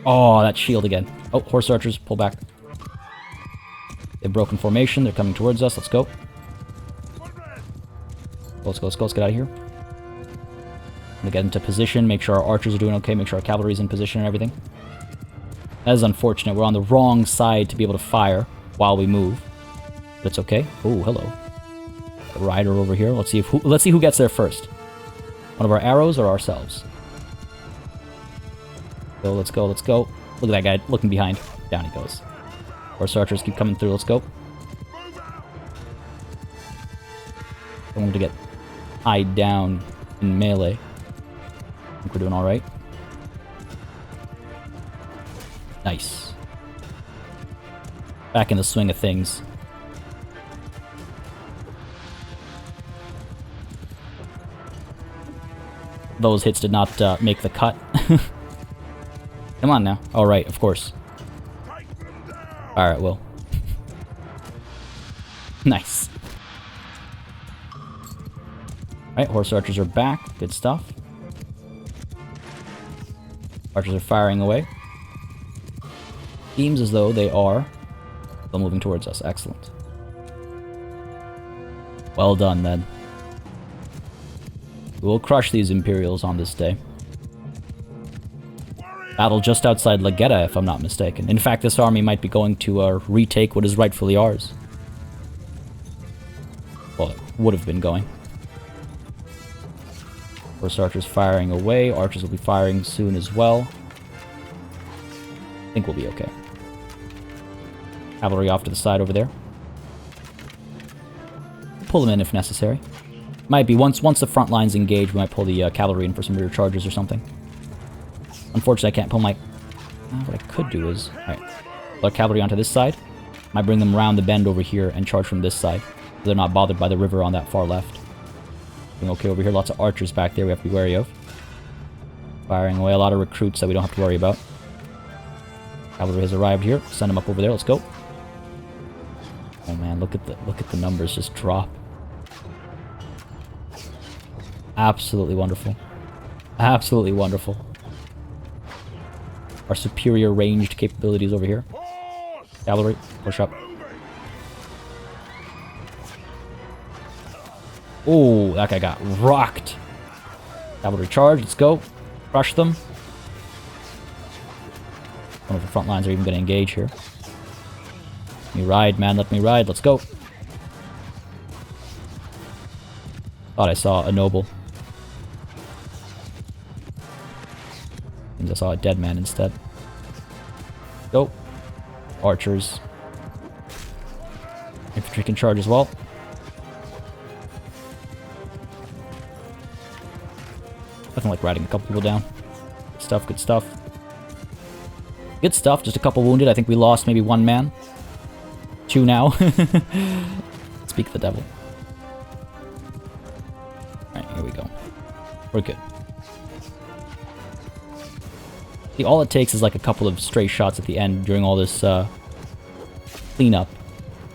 Oh, that shield again. Oh, horse archers, pull back. They've broken formation. They're coming towards us. Let's go. Let's go, let's go. Let's get out of here. I'm gonna get into position, make sure our archers are doing okay, make sure our cavalry's in position and everything. That is unfortunate. We're on the wrong side to be able to fire while we move. But it's okay. Oh, hello. The rider over here. Let's see who gets there first. One of our arrows or ourselves? Go, let's go, let's go. Look at that guy looking behind. Down he goes. Horse archers keep coming through. Let's go. I want him to get tied down in melee. I think we're doing alright. Nice. Back in the swing of things. those hits did not make the cut. Come on now. All right, of course. All right, Will. Nice. All right, horse archers are back. Good stuff. Archers are firing away. Seems as though they are still moving towards us. Excellent. Well done, then. We will crush these Imperials on this day. Battle just outside Lagetta, if I'm not mistaken. In fact, this army might be going to retake what is rightfully ours. Well, it would have been going. First archers firing away. Archers will be firing soon as well. I think we'll be okay. Cavalry off to the side over there. Pull them in if necessary. Might be once the front line's engaged, we might pull the cavalry in for some rear charges or something. Unfortunately, I can't pull my... what I could do is... Alright. Pull our cavalry onto this side. Might bring them around the bend over here and charge from this side. So they're not bothered by the river on that far left. Doing okay over here. Lots of archers back there we have to be wary of. Firing away a lot of recruits that we don't have to worry about. Cavalry has arrived here. Send them up over there. Let's go. Oh man, look at the numbers just drop. Absolutely wonderful. Absolutely wonderful. Our superior ranged capabilities over here. Cavalry, push up. Oh, that guy got rocked. Cavalry charge, let's go. Crush them. One of the front lines are even going to engage here. Let me ride, man, let me ride, let's go. Thought I saw a noble. Seems I saw a dead man instead. Go. Archers. Infantry can charge as well. Nothing like riding a couple people down. Good stuff, good stuff. Good stuff, just a couple wounded. I think we lost maybe one man. 2 now. Speak the devil. Alright, here we go. We're good. See, all it takes is like a couple of stray shots at the end during all this cleanup.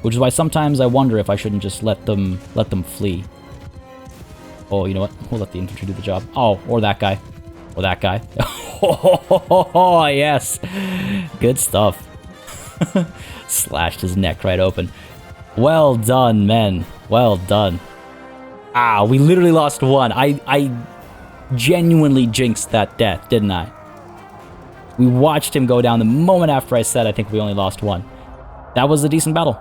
Which is why sometimes I wonder if I shouldn't just let them flee. Oh, you know what? We'll let the infantry do the job. Oh, or that guy. Or that guy. Oh, yes. Good stuff. Slashed his neck right open. Well done, men. Well done. Ah, we literally lost one. I genuinely jinxed that death, didn't I? We watched him go down the moment after I said I think we only lost one. That was a decent battle.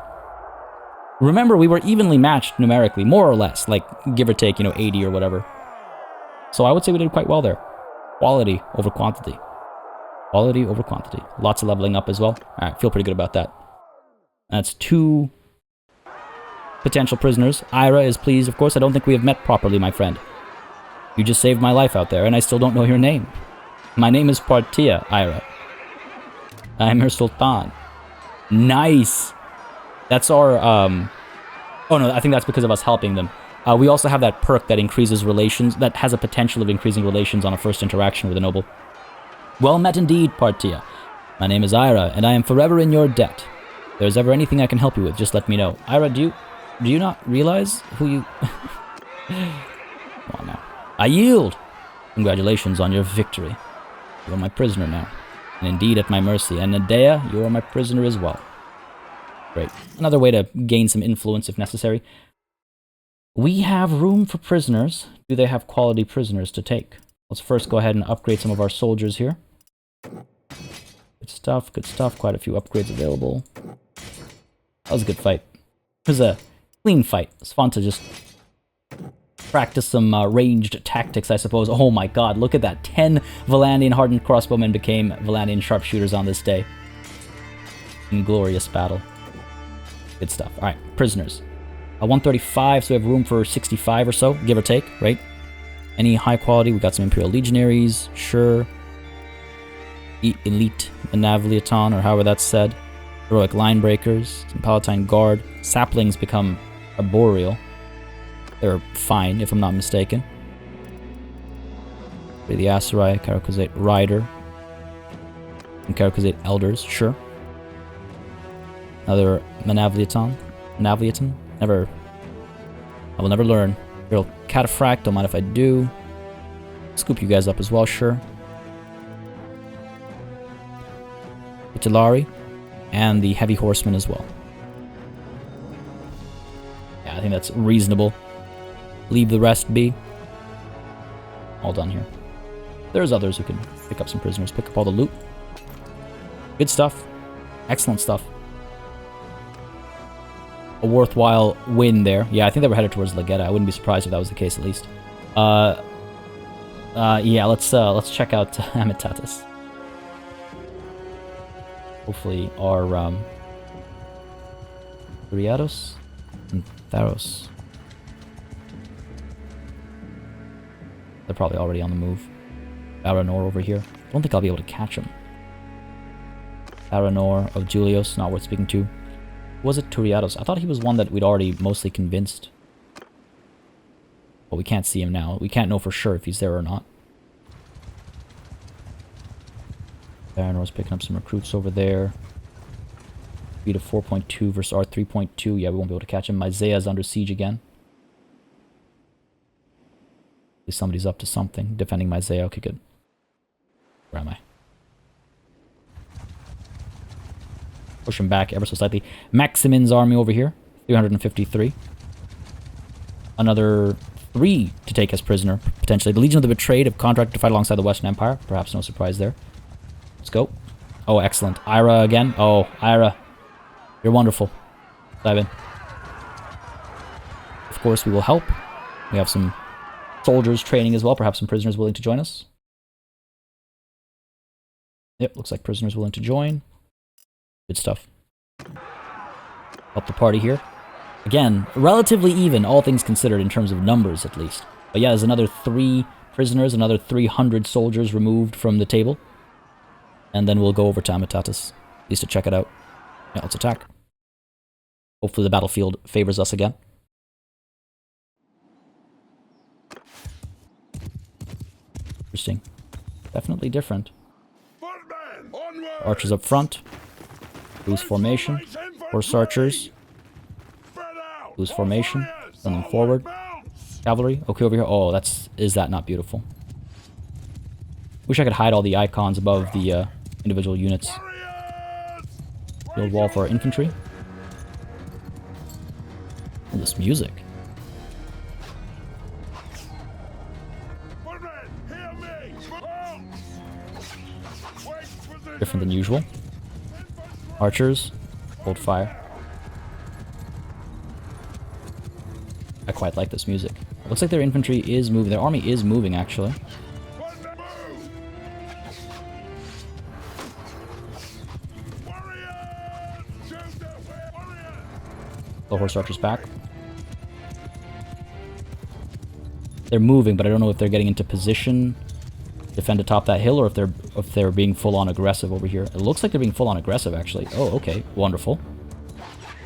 Remember, we were evenly matched numerically, more or less, like give or take, 80 or whatever. So I would say we did quite well there. Quality over quantity. Quality over quantity. Lots of leveling up as well. Alright, feel pretty good about that. That's 2 potential prisoners. Ira is pleased, of course. I don't think we have met properly, my friend. You just saved my life out there, and I still don't know your name. My name is Partia, Ira. I'm her sultan. Nice! That's our, oh no, I think that's because of us helping them. We also have that perk that increases relations, that has a potential of increasing relations on a first interaction with a noble. Well met indeed, Partia. My name is Ira, and I am forever in your debt. If there's ever anything I can help you with, just let me know. Ira, do you not realize who you... Come on now. I yield! Congratulations on your victory. You are my prisoner now, and indeed at my mercy. And Nadea, you are my prisoner as well. Great. Another way to gain some influence if necessary. We have room for prisoners. Do they have quality prisoners to take? Let's first go ahead and upgrade some of our soldiers here. Good stuff, good stuff. Quite a few upgrades available. That was a good fight. It was a clean fight. It's fun to just practice some ranged tactics, I suppose. Oh my god, look at that. 10 Valandian hardened crossbowmen became Valandian sharpshooters on this day. Inglorious battle. Good stuff. Alright, prisoners. 135, so we have room for 65 or so, give or take, right? Any high quality? We got some Imperial Legionaries, sure. Elite Manavliaton, or however that's said. Heroic Line Breakers, some Palatine Guard. Saplings become arboreal. They're fine, if I'm not mistaken. The Aserai, Karakazate Rider, and Karakazate Elders, sure. Another Manavliaton. Never. I will never learn. Real Cataphract, don't mind if I do. Scoop you guys up as well, sure. Itilari, and the Heavy Horseman as well. Yeah, I think that's reasonable. Leave the rest be. All done here. There's others who can pick up some prisoners, pick up all the loot. Good stuff. Excellent stuff. A worthwhile win there. Yeah, I think they were headed towards Legetta. I wouldn't be surprised if that was the case, at least. Yeah, let's check out Amitatus. Hopefully our Riados and Tharos. They're probably already on the move. Baranor over here. I don't think I'll be able to catch him. Baranor of Julios, not worth speaking to. Was it Turiados? I thought he was one that we'd already mostly convinced. But we can't see him now. We can't know for sure if he's there or not. Baranor's picking up some recruits over there. Speed of 4.2 versus our 3.2. Yeah, we won't be able to catch him. Myzea's under siege again. At least somebody's up to something. Defending Myzea. Okay, good. Where am I? Push him back ever so slightly. Maximin's army over here. 353. Another 3 to take as prisoner, potentially. The Legion of the Betrayed have contracted to fight alongside the Western Empire. Perhaps no surprise there. Let's go. Oh, excellent. Ira again. Oh, Ira. You're wonderful. Dive in. Of course, we will help. We have some soldiers training as well. Perhaps some prisoners willing to join us. Yep, looks like prisoners willing to join. Good stuff. Help the party here. Again, relatively even, all things considered, in terms of numbers at least. But yeah, there's another 3 prisoners, another 300 soldiers removed from the table. And then we'll go over to Amitatus, at least to check it out. Yeah, let's attack. Hopefully the battlefield favors us again. Interesting. Definitely different. Archers up front. Loose formation. Horse archers. Loose formation. Send them forward. Cavalry. Okay, over here. Oh, is that not beautiful? Wish I could hide all the icons above the individual units. Build wall for our infantry. Oh, this music. Different than usual. Archers. Hold fire. I quite like this music. It looks like their infantry is moving. Their army is moving, actually. The horse archers back. They're moving, but I don't know if they're getting into position to defend atop that hill, or if they're being full-on aggressive over here. It looks like they're being full-on aggressive, actually. Oh, okay. Wonderful.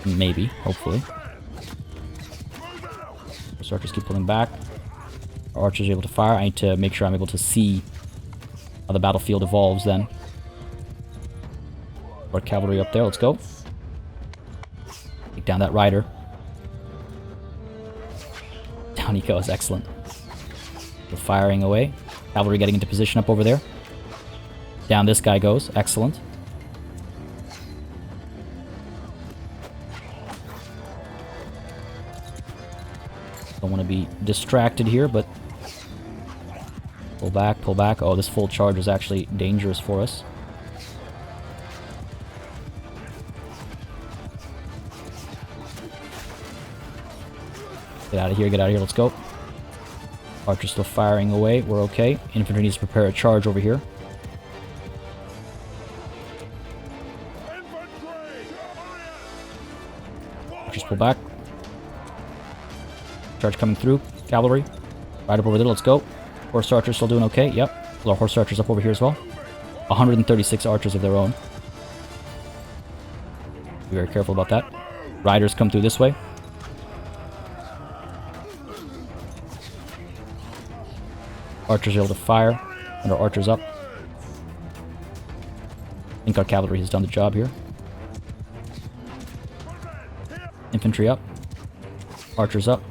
Maybe. Hopefully. Horse archers keep pulling back. Our archers are able to fire. I need to make sure I'm able to see how the battlefield evolves then. Our cavalry up there. Let's go. Take down that rider. Down he goes. Excellent. We're firing away. Cavalry getting into position up over there. Down this guy goes. Excellent. Don't want to be distracted here, but pull back, pull back. Oh, this full charge is actually dangerous for us. Get out of here, get out of here, let's go. Archer's still firing away, we're okay. Infantry needs to prepare a charge over here. Archers pull back. Charge coming through. Cavalry. Right up over there, let's go. Horse archers still doing okay, yep. Our horse archers up over here as well. 136 archers of their own. Be very careful about that. Riders come through this way. Archers are able to fire. And our archers up. I think our cavalry has done the job here. Infantry up. Archers up.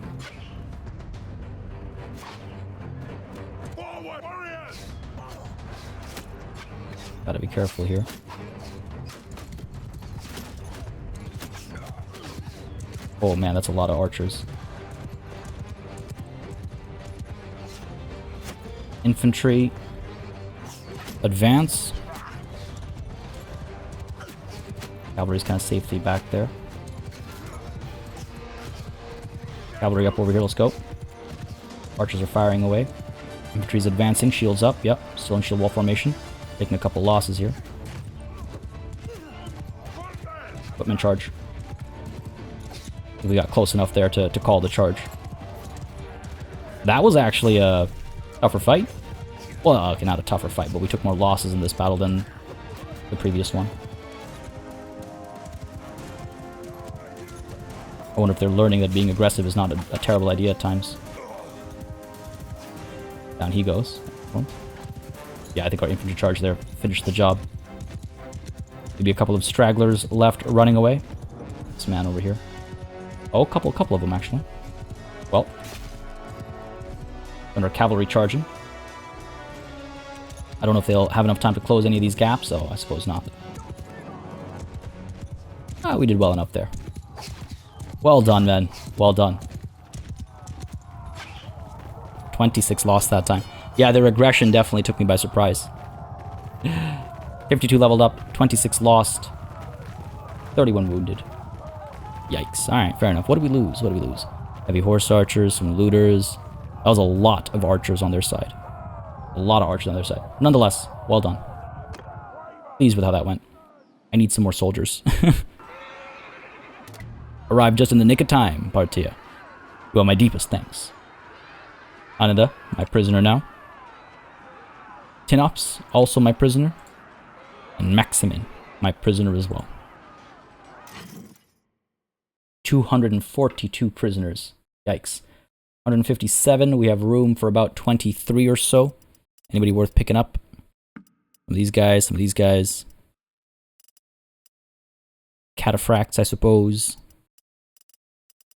Gotta be careful here. Oh man, that's a lot of archers. Infantry. Advance. Cavalry's kind of safely back there. Cavalry up over here, let's go. Archers are firing away. Infantry's advancing, shields up, yep. Still in shield wall formation. Taking a couple losses here. Equipment charge. We got close enough there to call the charge. That was actually a tougher fight. Well, okay, not a tougher fight, but we took more losses in this battle than the previous one. I wonder if they're learning that being aggressive is not a terrible idea at times. Down he goes. Oh. Yeah, I think our infantry charge there finished the job. Maybe a couple of stragglers left running away. This man over here. Oh, a couple of them actually. Well. And our cavalry charging. I don't know if they'll have enough time to close any of these gaps, so I suppose not. Ah, we did well enough there. Well done, men. Well done. 26 lost that time. Yeah, their aggression definitely took me by surprise. 52 leveled up, 26 lost, 31 wounded. Yikes. Alright, fair enough. What did we lose? What did we lose? Heavy horse archers, some looters. That was a lot of archers on their side. A lot of archers on their side. Nonetheless, well done. Pleased with how that went. I need some more soldiers. Arrived just in the nick of time, Partia. Well, my deepest thanks. Anida, my prisoner now. Tinops, also my prisoner. And Maximin, my prisoner as well. 242 prisoners. Yikes. 157, we have room for about 23 or so. Anybody worth picking up? Some of these guys, some of these guys. Cataphracts, I suppose.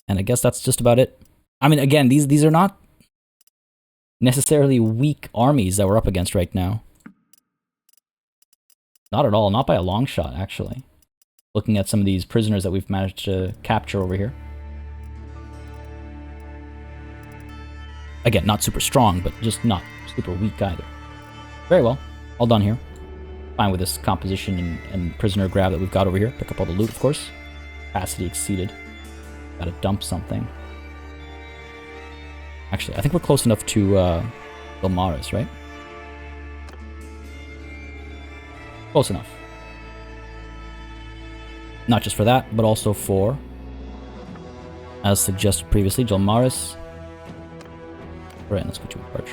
And I guess that's just about it. I mean, again, these are not necessarily weak armies that we're up against right now. Not at all. Not by a long shot, actually. Looking at some of these prisoners that we've managed to capture over here. Again, not super strong, but just not super weak either. Very well. All done here. Fine with this composition and prisoner grab that we've got over here. Pick up all the loot, of course. Capacity exceeded. Gotta dump something. Actually, I think we're close enough to Ilmaris, right? Close enough. Not just for that, but also for, as suggested previously, Jalmaris. Right, let's go to Arch.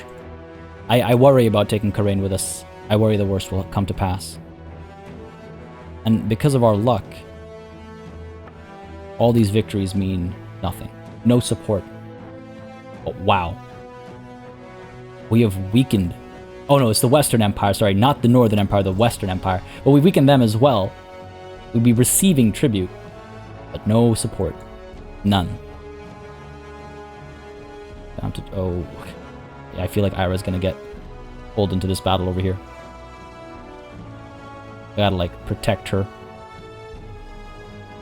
I worry about taking Karain with us. I worry the worst will come to pass. And because of our luck, all these victories mean nothing. No support. Oh, wow. We have weakened... Oh no, it's the Western Empire, sorry, not the Northern Empire, the Western Empire. But we weakened them as well. We'd be receiving tribute, but no support. None. Down to... Oh... Yeah, I feel like Ira's gonna get pulled into this battle over here. Gotta, like, protect her.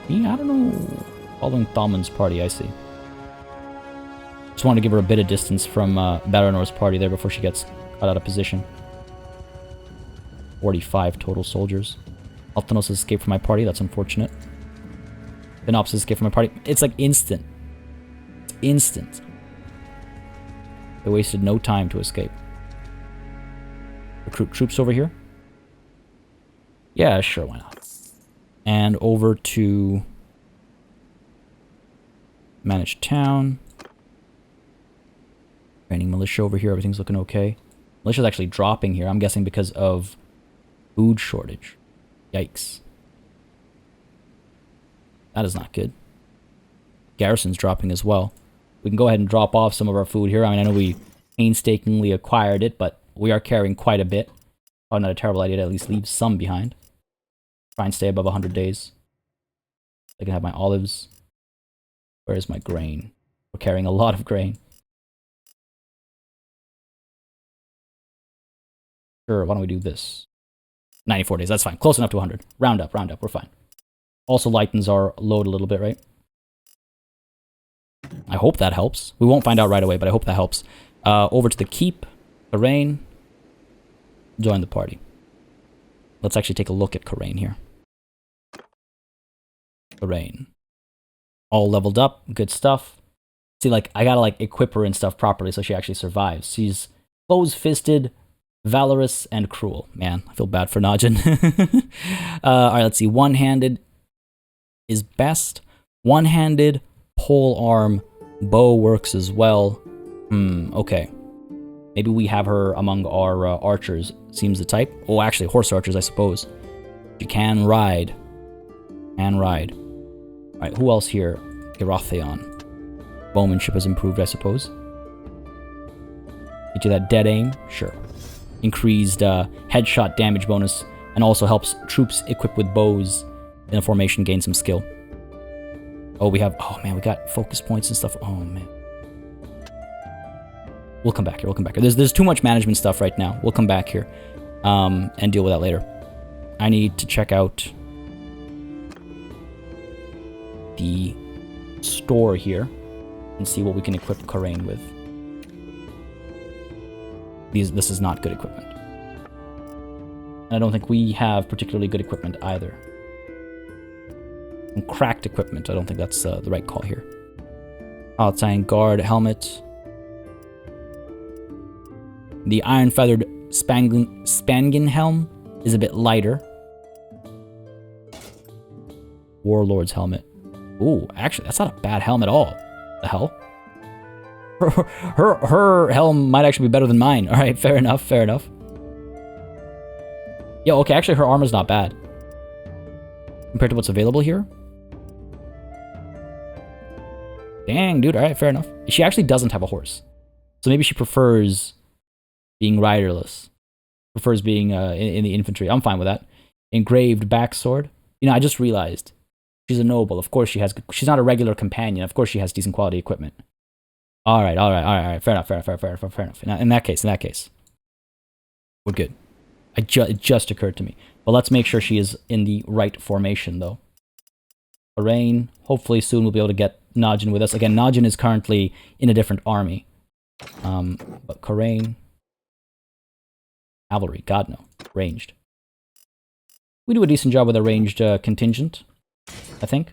Yeah, I don't know. Following Thalmann's party, I see. Just wanted to give her a bit of distance from Bannerlord's party there before she gets cut out of position. 45 total soldiers. Altanos has escaped from my party, that's unfortunate. Binops has escaped from my party. It's like instant. It's instant. They wasted no time to escape. Recruit troops over here? Yeah, sure, why not? And over to... Manage town. Training militia over here, everything's looking okay. Militia's actually dropping here, I'm guessing because of food shortage. Yikes. That is not good. Garrison's dropping as well. We can go ahead and drop off some of our food here. I mean, I know we painstakingly acquired it, but we are carrying quite a bit. Probably not a terrible idea to at least leave some behind. Try and stay above 100 days. I can have my olives. Where is my grain? We're carrying a lot of grain. Sure, why don't we do this? 94 days, that's fine. Close enough to 100. Round up, we're fine. Also lightens our load a little bit, right? I hope that helps. We won't find out right away, but I hope that helps. Over to the keep, Caravan. Join the party. Let's actually take a look at Caravan here. Caravan. All leveled up, good stuff. See, like, I gotta, like, equip her and stuff properly so she actually survives. She's close-fisted, valorous, and cruel. Man, I feel bad for Najin. Alright, let's see. One-handed is best. One-handed, pole arm, bow works as well. Okay. Maybe we have her among our archers. Seems the type. Oh, actually, horse archers, I suppose. She can ride. Alright, who else here? Gerathion. Bowmanship has improved, I suppose. Get you that dead aim? Sure. Increased headshot damage bonus, and also helps troops equipped with bows in a formation gain some skill. Oh, we got focus points and stuff. Oh, man. We'll come back here, There's too much management stuff right now. We'll come back here and deal with that later. I need to check out the store here and see what we can equip Caravan with. This is not good equipment. And I don't think we have particularly good equipment either. And cracked equipment, I don't think that's the right call here. Palatine guard helmet. The iron feathered Spangen helm is a bit lighter. Warlord's helmet. Ooh, actually, that's not a bad helm at all. The hell? Her helm might actually be better than mine. All right, fair enough. Yeah, okay, actually, her armor's not bad. Compared to what's available here. Dang, dude, all right, fair enough. She actually doesn't have a horse. So maybe she prefers being riderless. Prefers being in the infantry. I'm fine with that. Engraved backsword. You know, I just realized. She's a noble. Of course she's not a regular companion. Of course she has decent quality equipment. All right. Fair enough. In that case. We're good. It just occurred to me. But let's make sure she is in the right formation, though. Caravan. Hopefully soon we'll be able to get Najin with us. Again, Najin is currently in a different army. But Caravan. Cavalry. God, no. Ranged. We do a decent job with a ranged contingent, I think.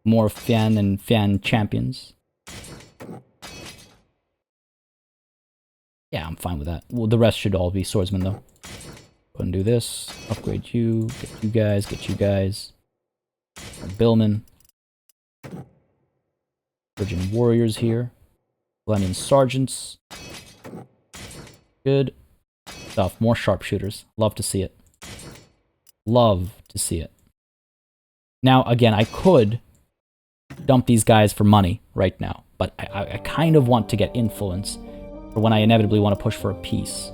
More Fan and Fan champions. Yeah, I'm fine with that. Well, the rest should all be swordsmen, though. Go and do this. Upgrade you. Get you guys. Billmen. Virgin warriors here. Valenian sergeants. Good stuff. More sharpshooters. Love to see it. Now, again, I could dump these guys for money right now, but I kind of want to get influence for when I inevitably want to push for a peace.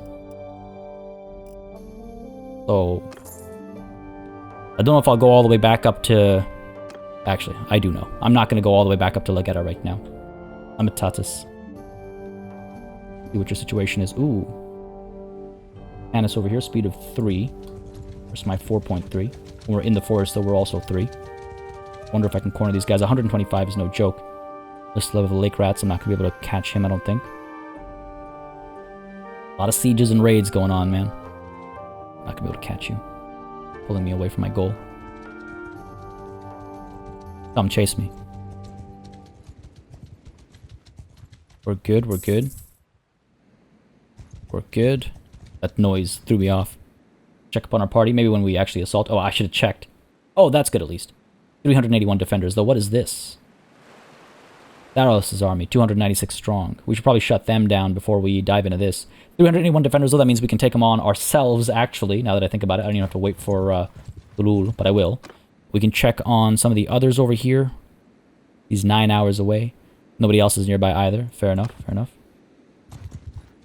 So, I don't know if I'll go all the way back up to... Actually, I do know. I'm not going to go all the way back up to Legetta right now. Amitatus. See what your situation is. Ooh. Annis over here, speed of 3. Where's my 4.3? When we're in the forest, though, we're also 3. Wonder if I can corner these guys. 125 is no joke. List level of the lake rats. I'm not going to be able to catch him, I don't think. A lot of sieges and raids going on, man. Not going to be able to catch you. Pulling me away from my goal. Come chase me. We're good. That noise threw me off. Check up on our party. Maybe when we actually assault. Oh, I should have checked. Oh, that's good at least. 381 defenders, though. What is this? Daros' army, 296 strong. We should probably shut them down before we dive into this. 381 defenders, though. That means we can take them on ourselves, actually. Now that I think about it, I don't even have to wait for Ulul, but I will. We can check on some of the others over here. He's 9 hours away. Nobody else is nearby either. Fair enough.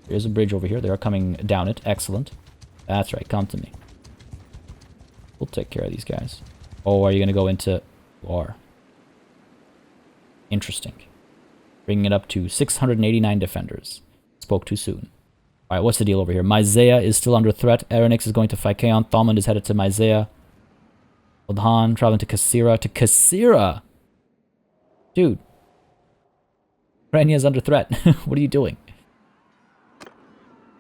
There's a bridge over here. They are coming down it. Excellent. That's right. Come to me. We'll take care of these guys. Oh, are you going to go into... You are. Interesting. Bringing it up to 689 defenders. Spoke too soon. Alright, what's the deal over here? Myzea is still under threat. Erinix is going to Phykeon. Thalmund is headed to Myzea. Odhan traveling to Kasira. To Kasira! Dude. Rania is under threat. What are you doing?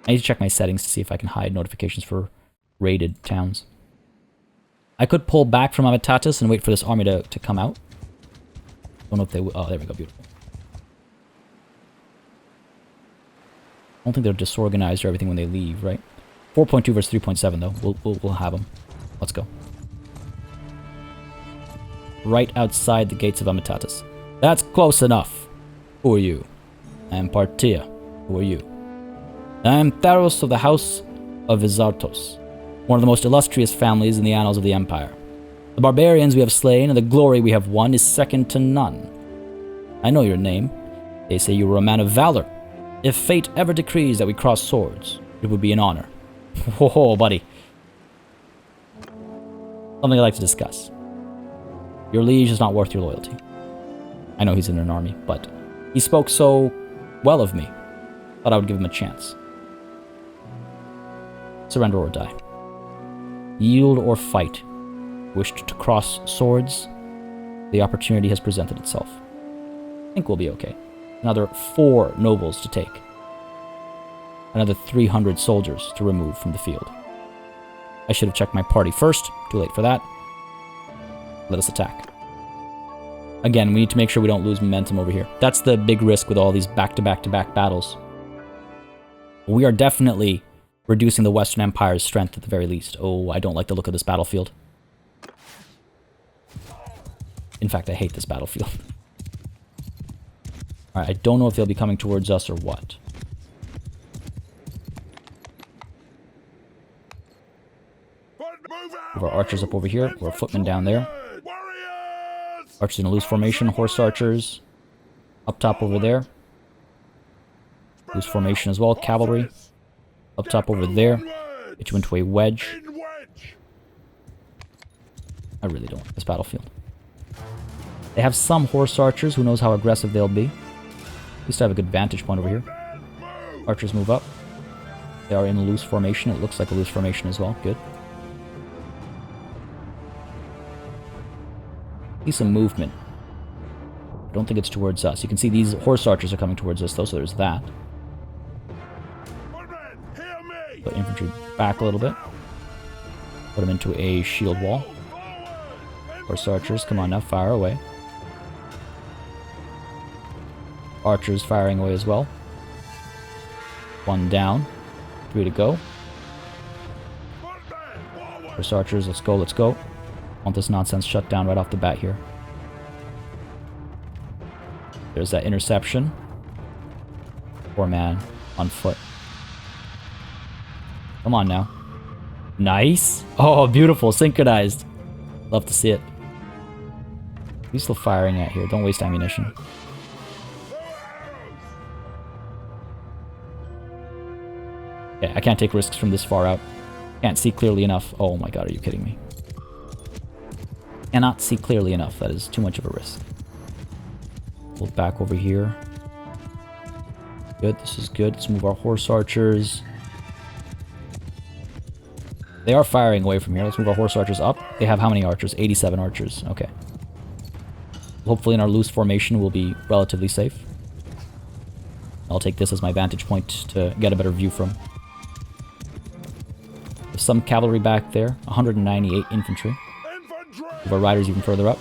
I need to check my settings to see if I can hide notifications for raided towns. I could pull back from Amitatus and wait for this army to come out. Don't know if they will. Oh, there we go. Beautiful. I don't think they're disorganized or everything when they leave, right? 4.2 versus 3.7 though. We'll have them. Let's go. Right outside the gates of Amitatus. That's close enough. Who are you? I am Partia. Who are you? I am Theros of the House of Vizartos, one of the most illustrious families in the annals of the Empire. The barbarians we have slain and the glory we have won is second to none. I know your name. They say you were a man of valor. If fate ever decrees that we cross swords, it would be an honor. Whoa, buddy. Something I'd like to discuss. Your liege is not worth your loyalty. I know he's in an army, but he spoke so well of me. Thought I would give him a chance. Surrender or die. Yield or fight. Wished to cross swords. The opportunity has presented itself. I think we'll be okay. Another 4 nobles to take. Another 300 soldiers to remove from the field. I should have checked my party first. Too late for that. Let us attack. Again, we need to make sure we don't lose momentum over here. That's the big risk with all these back-to-back-to-back battles. We are definitely reducing the Western Empire's strength at the very least. Oh, I don't like the look of this battlefield. In fact, I hate this battlefield. Alright, I don't know if they'll be coming towards us or what. Move our archers up over here. We're footmen down there. Archers in a loose formation. Horse archers up top over there. Loose formation as well. Cavalry up top over there. Get you into a wedge. I really don't like this battlefield. They have some horse archers. Who knows how aggressive they'll be. At least I have a good vantage point over here. Archers move up. They are in a loose formation. It looks like a loose formation as well. Good. See some movement. I don't think it's towards us. You can see these horse archers are coming towards us though, so there's that. Put infantry back a little bit. Put them into a shield wall. Horse archers, come on now, fire away. Archers firing away as well. 1 down. 3 to go. Horse archers, let's go, let's go. Want this nonsense shut down right off the bat here. There's that interception. Poor man on foot. Come on now. Nice. Oh, beautiful. Synchronized. Love to see it. He's still firing at here. Don't waste ammunition. Okay, I can't take risks from this far out. Can't see clearly enough. Oh my god, are you kidding me? Cannot see clearly enough. That is too much of a risk. Pull back over here. Good, this is good. Let's move our horse archers. They are firing away from here. Let's move our horse archers up. They have how many archers? 87 archers. Okay. Hopefully in our loose formation we'll be relatively safe. I'll take this as my vantage point to get a better view from. There's some cavalry back there. 198 infantry. Move our riders even further up.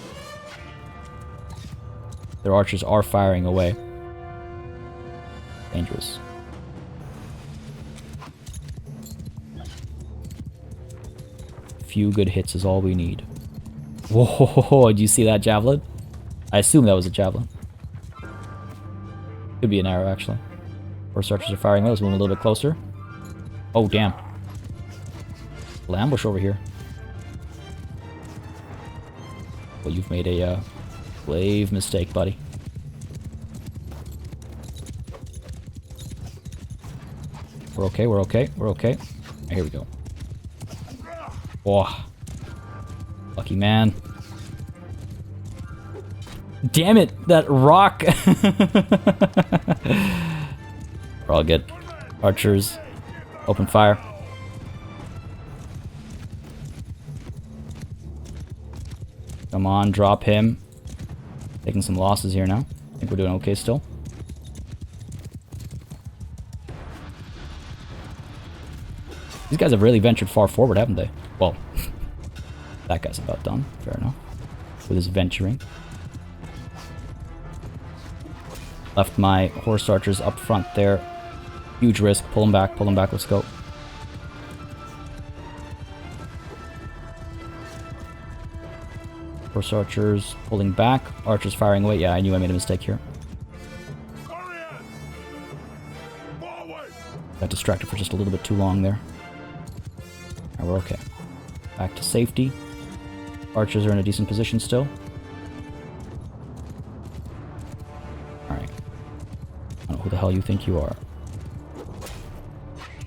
Their archers are firing away. Dangerous. Few good hits is all we need. Whoa, did you see that javelin? I assume that was a javelin. Could be an arrow, actually. Horse archers are firing. Let's move a little bit closer. Oh, damn. Little ambush over here. Well, you've made a grave mistake, buddy. We're okay, we're okay, we're okay. Right, here we go. Oh. Lucky man. Damn it! That rock! We're all good. Archers. Open fire. Come on, drop him. Taking some losses here now. I think we're doing okay still. These guys have really ventured far forward, haven't they? Well, that guy's about done. Fair enough. With his venturing. Left my horse archers up front there. Huge risk. Pull them back, let's go. Horse archers pulling back. Archers firing away. Yeah, I knew I made a mistake here. Got distracted for just a little bit too long there. Alright, we're okay. Back to safety. Archers are in a decent position still. Alright. I don't know who the hell you think you are.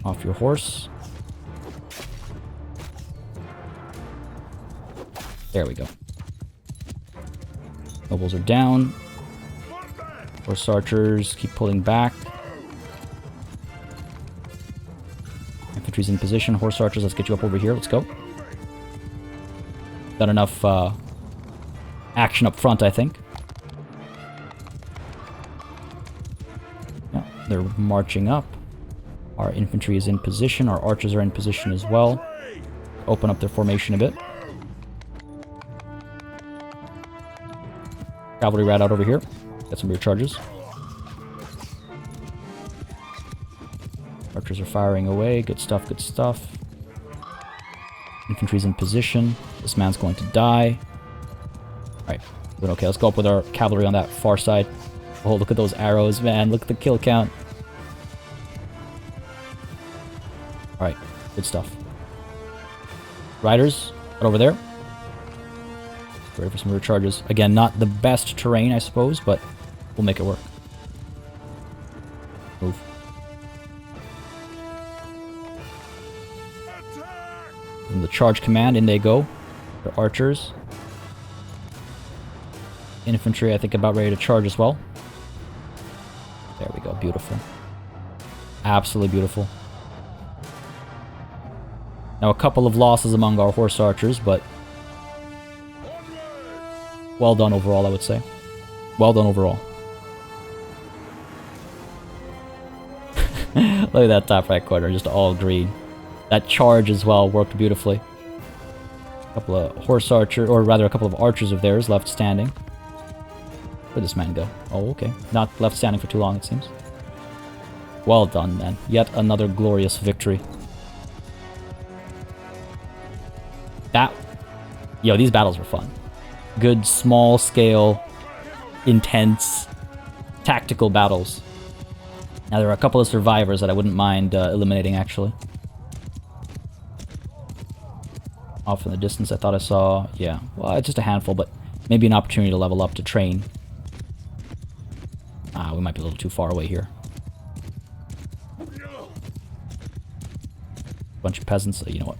Off your horse. There we go. Nobles are down. Horse archers keep pulling back. Infantry's in position. Horse archers, let's get you up over here. Let's go. Got enough action up front, I think. Yeah, they're marching up. Our infantry is in position. Our archers are in position as well. Open up their formation a bit. Cavalry right out over here. Get some rear charges. Archers are firing away. Good stuff, good stuff. Infantry's in position. This man's going to die. Alright, but okay, let's go up with our cavalry on that far side. Oh, look at those arrows, man. Look at the kill count. Alright, good stuff. Riders, right over there. Ready for some rear charges. Again, not the best terrain, I suppose, but we'll make it work. Move. From the charge command, in they go. The archers. Infantry, I think, about ready to charge as well. There we go. Beautiful. Absolutely beautiful. Now, a couple of losses among our horse archers, but well done overall, I would say. Well done overall. Look at that top right corner, just all green. That charge as well worked beautifully. A couple of horse archers, or rather a couple of archers of theirs left standing. Where'd this man go? Oh, okay. Not left standing for too long, it seems. Well done, man. Yet another glorious victory. Yo, these battles were fun. Good, small-scale, intense, tactical battles. Now, there are a couple of survivors that I wouldn't mind eliminating, actually. Off in the distance, I thought I saw... Yeah, well, it's just a handful, but maybe an opportunity to level up, to train. Ah, we might be a little too far away here. Bunch of peasants, you know what?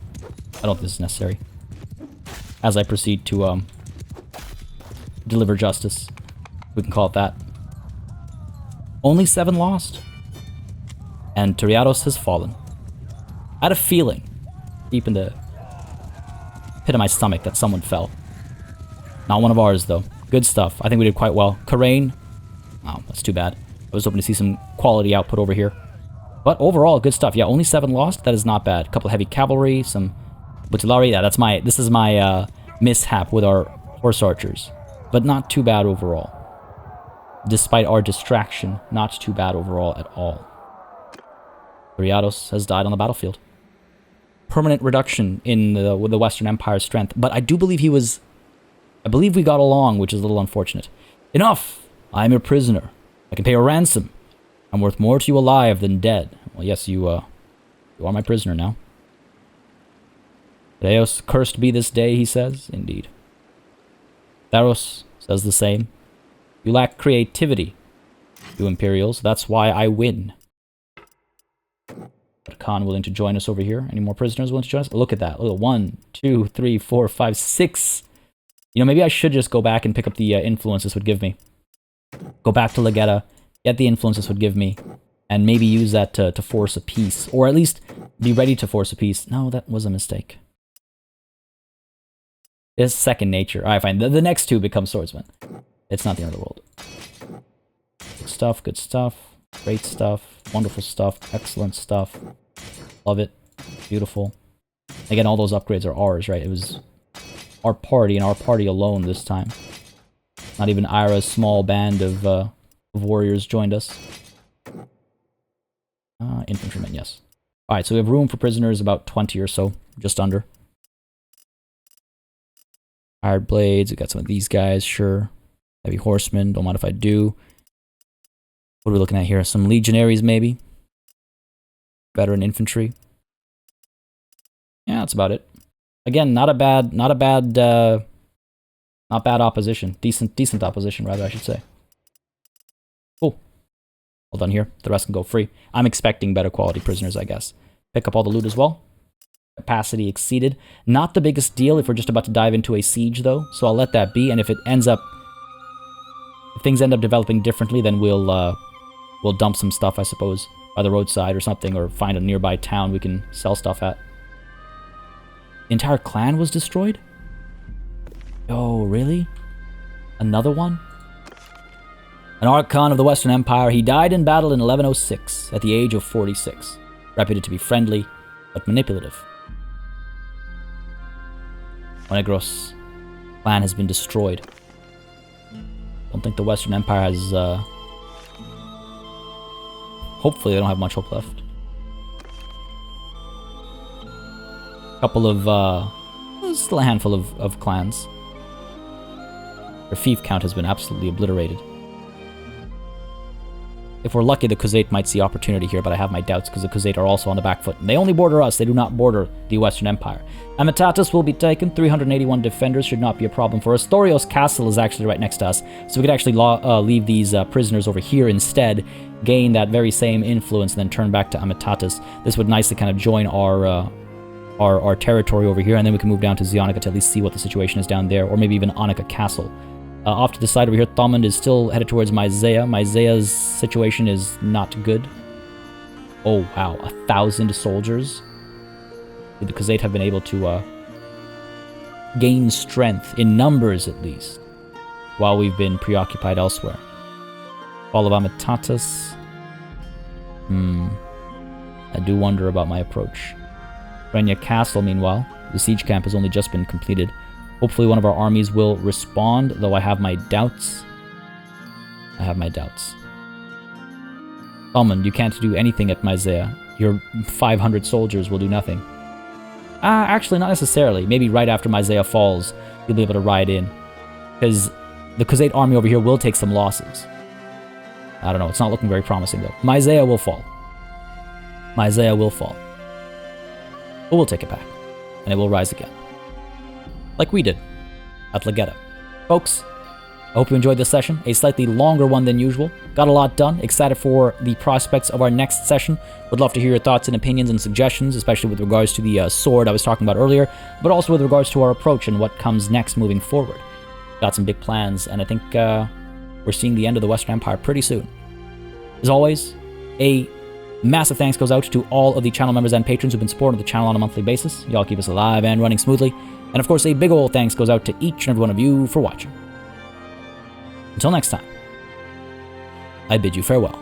I don't think this is necessary. As I proceed to, deliver justice. We can call it that. Only 7 lost. And Teriados has fallen. I had a feeling, deep in the pit of my stomach, that someone fell. Not one of ours, though. Good stuff. I think we did quite well. Karain. Oh, that's too bad. I was hoping to see some quality output over here. But overall, good stuff. Yeah, only 7 lost. That is not bad. A couple of heavy cavalry, some Butilari. Yeah, this is my mishap with our horse archers. But not too bad overall. Despite our distraction, not too bad overall at all. Teriados has died on the battlefield. Permanent reduction in the Western Empire's strength. But I do believe he was... I believe we got along, which is a little unfortunate. Enough! I am your prisoner. I can pay a ransom. I'm worth more to you alive than dead. Well, yes, you are my prisoner now. Deus, cursed be this day, he says. Indeed. Theros says the same. You lack creativity, you Imperials. That's why I win. But Khan willing to join us over here. Any more prisoners willing to join us? Look at that. Look at 1, 2, 3, 4, 5, 6. You know, maybe I should just go back and pick up the influence this would give me. Go back to Legetta, get the influence this would give me, and maybe use that to force a peace. Or at least be ready to force a peace. No, that was a mistake. It's second nature. Alright, fine. The next two become swordsmen. It's not the end of the world. Good stuff, good stuff. Great stuff. Wonderful stuff. Excellent stuff. Love it. Beautiful. Again, all those upgrades are ours, right? It was our party and our party alone this time. Not even Ira's small band of warriors joined us. Infantrymen, yes. Alright, so we have room for prisoners, about 20 or so. Just under. Iron blades, we got some of these guys, sure. Heavy horsemen, don't mind if I do. What are we looking at here? Some legionaries, maybe? Veteran infantry. Yeah, that's about it. Again, not bad opposition. Decent opposition, rather, I should say. Cool. All done here. The rest can go free. I'm expecting better quality prisoners, I guess. Pick up all the loot as well. Capacity exceeded. Not the biggest deal if we're just about to dive into a siege, though. So I'll let that be. And if things end up developing differently, then we'll dump some stuff, I suppose, by the roadside or something, or find a nearby town we can sell stuff at. The entire clan was destroyed? Oh, really? Another one? An Archon of the Western Empire, he died in battle in 1106 at the age of 46. Reputed to be friendly, but manipulative. Monegros clan has been destroyed. Don't think the Western Empire has, hopefully they don't have much hope left. Couple of, still a handful of clans. Their fief count has been absolutely obliterated. If we're lucky, the Khuzait might see opportunity here, but I have my doubts because the Khuzait are also on the back foot. And they only border us, they do not border the Western Empire. Amitatus will be taken, 381 defenders should not be a problem for us. Thorios Castle is actually right next to us, so we could actually leave these prisoners over here instead, gain that very same influence, and then turn back to Amitatus. This would nicely kind of join our territory over here, and then we can move down to Zionica to at least see what the situation is down there, or maybe even Anika Castle. Off to the side over here, Thomond is still headed towards Myzea. Myzea's situation is not good. Oh, wow. 1,000 soldiers. The Khuzait have been able to gain strength, in numbers at least, while we've been preoccupied elsewhere. Fall of Amitatus. I do wonder about my approach. Renya Castle, meanwhile, the siege camp has only just been completed. Hopefully one of our armies will respond, though I have my doubts. I have my doubts. Thomond, you can't do anything at Myzea. Your 500 soldiers will do nothing. Actually, not necessarily. Maybe right after Myzea falls, you'll be able to ride in. Because the Khuzait army over here will take some losses. I don't know, it's not looking very promising, though. Myzea will fall. Myzea will fall. But we'll take it back. And it will rise again. Like we did at Legetta. Folks, I hope you enjoyed this session. A slightly longer one than usual. Got a lot done. Excited for the prospects of our next session. Would love to hear your thoughts and opinions and suggestions, especially with regards to the sword I was talking about earlier, but also with regards to our approach and what comes next moving forward. Got some big plans, and I think we're seeing the end of the Western Empire pretty soon. As always, a massive thanks goes out to all of the channel members and patrons who've been supporting the channel on a monthly basis. Y'all keep us alive and running smoothly. And of course, a big ol' thanks goes out to each and every one of you for watching. Until next time, I bid you farewell.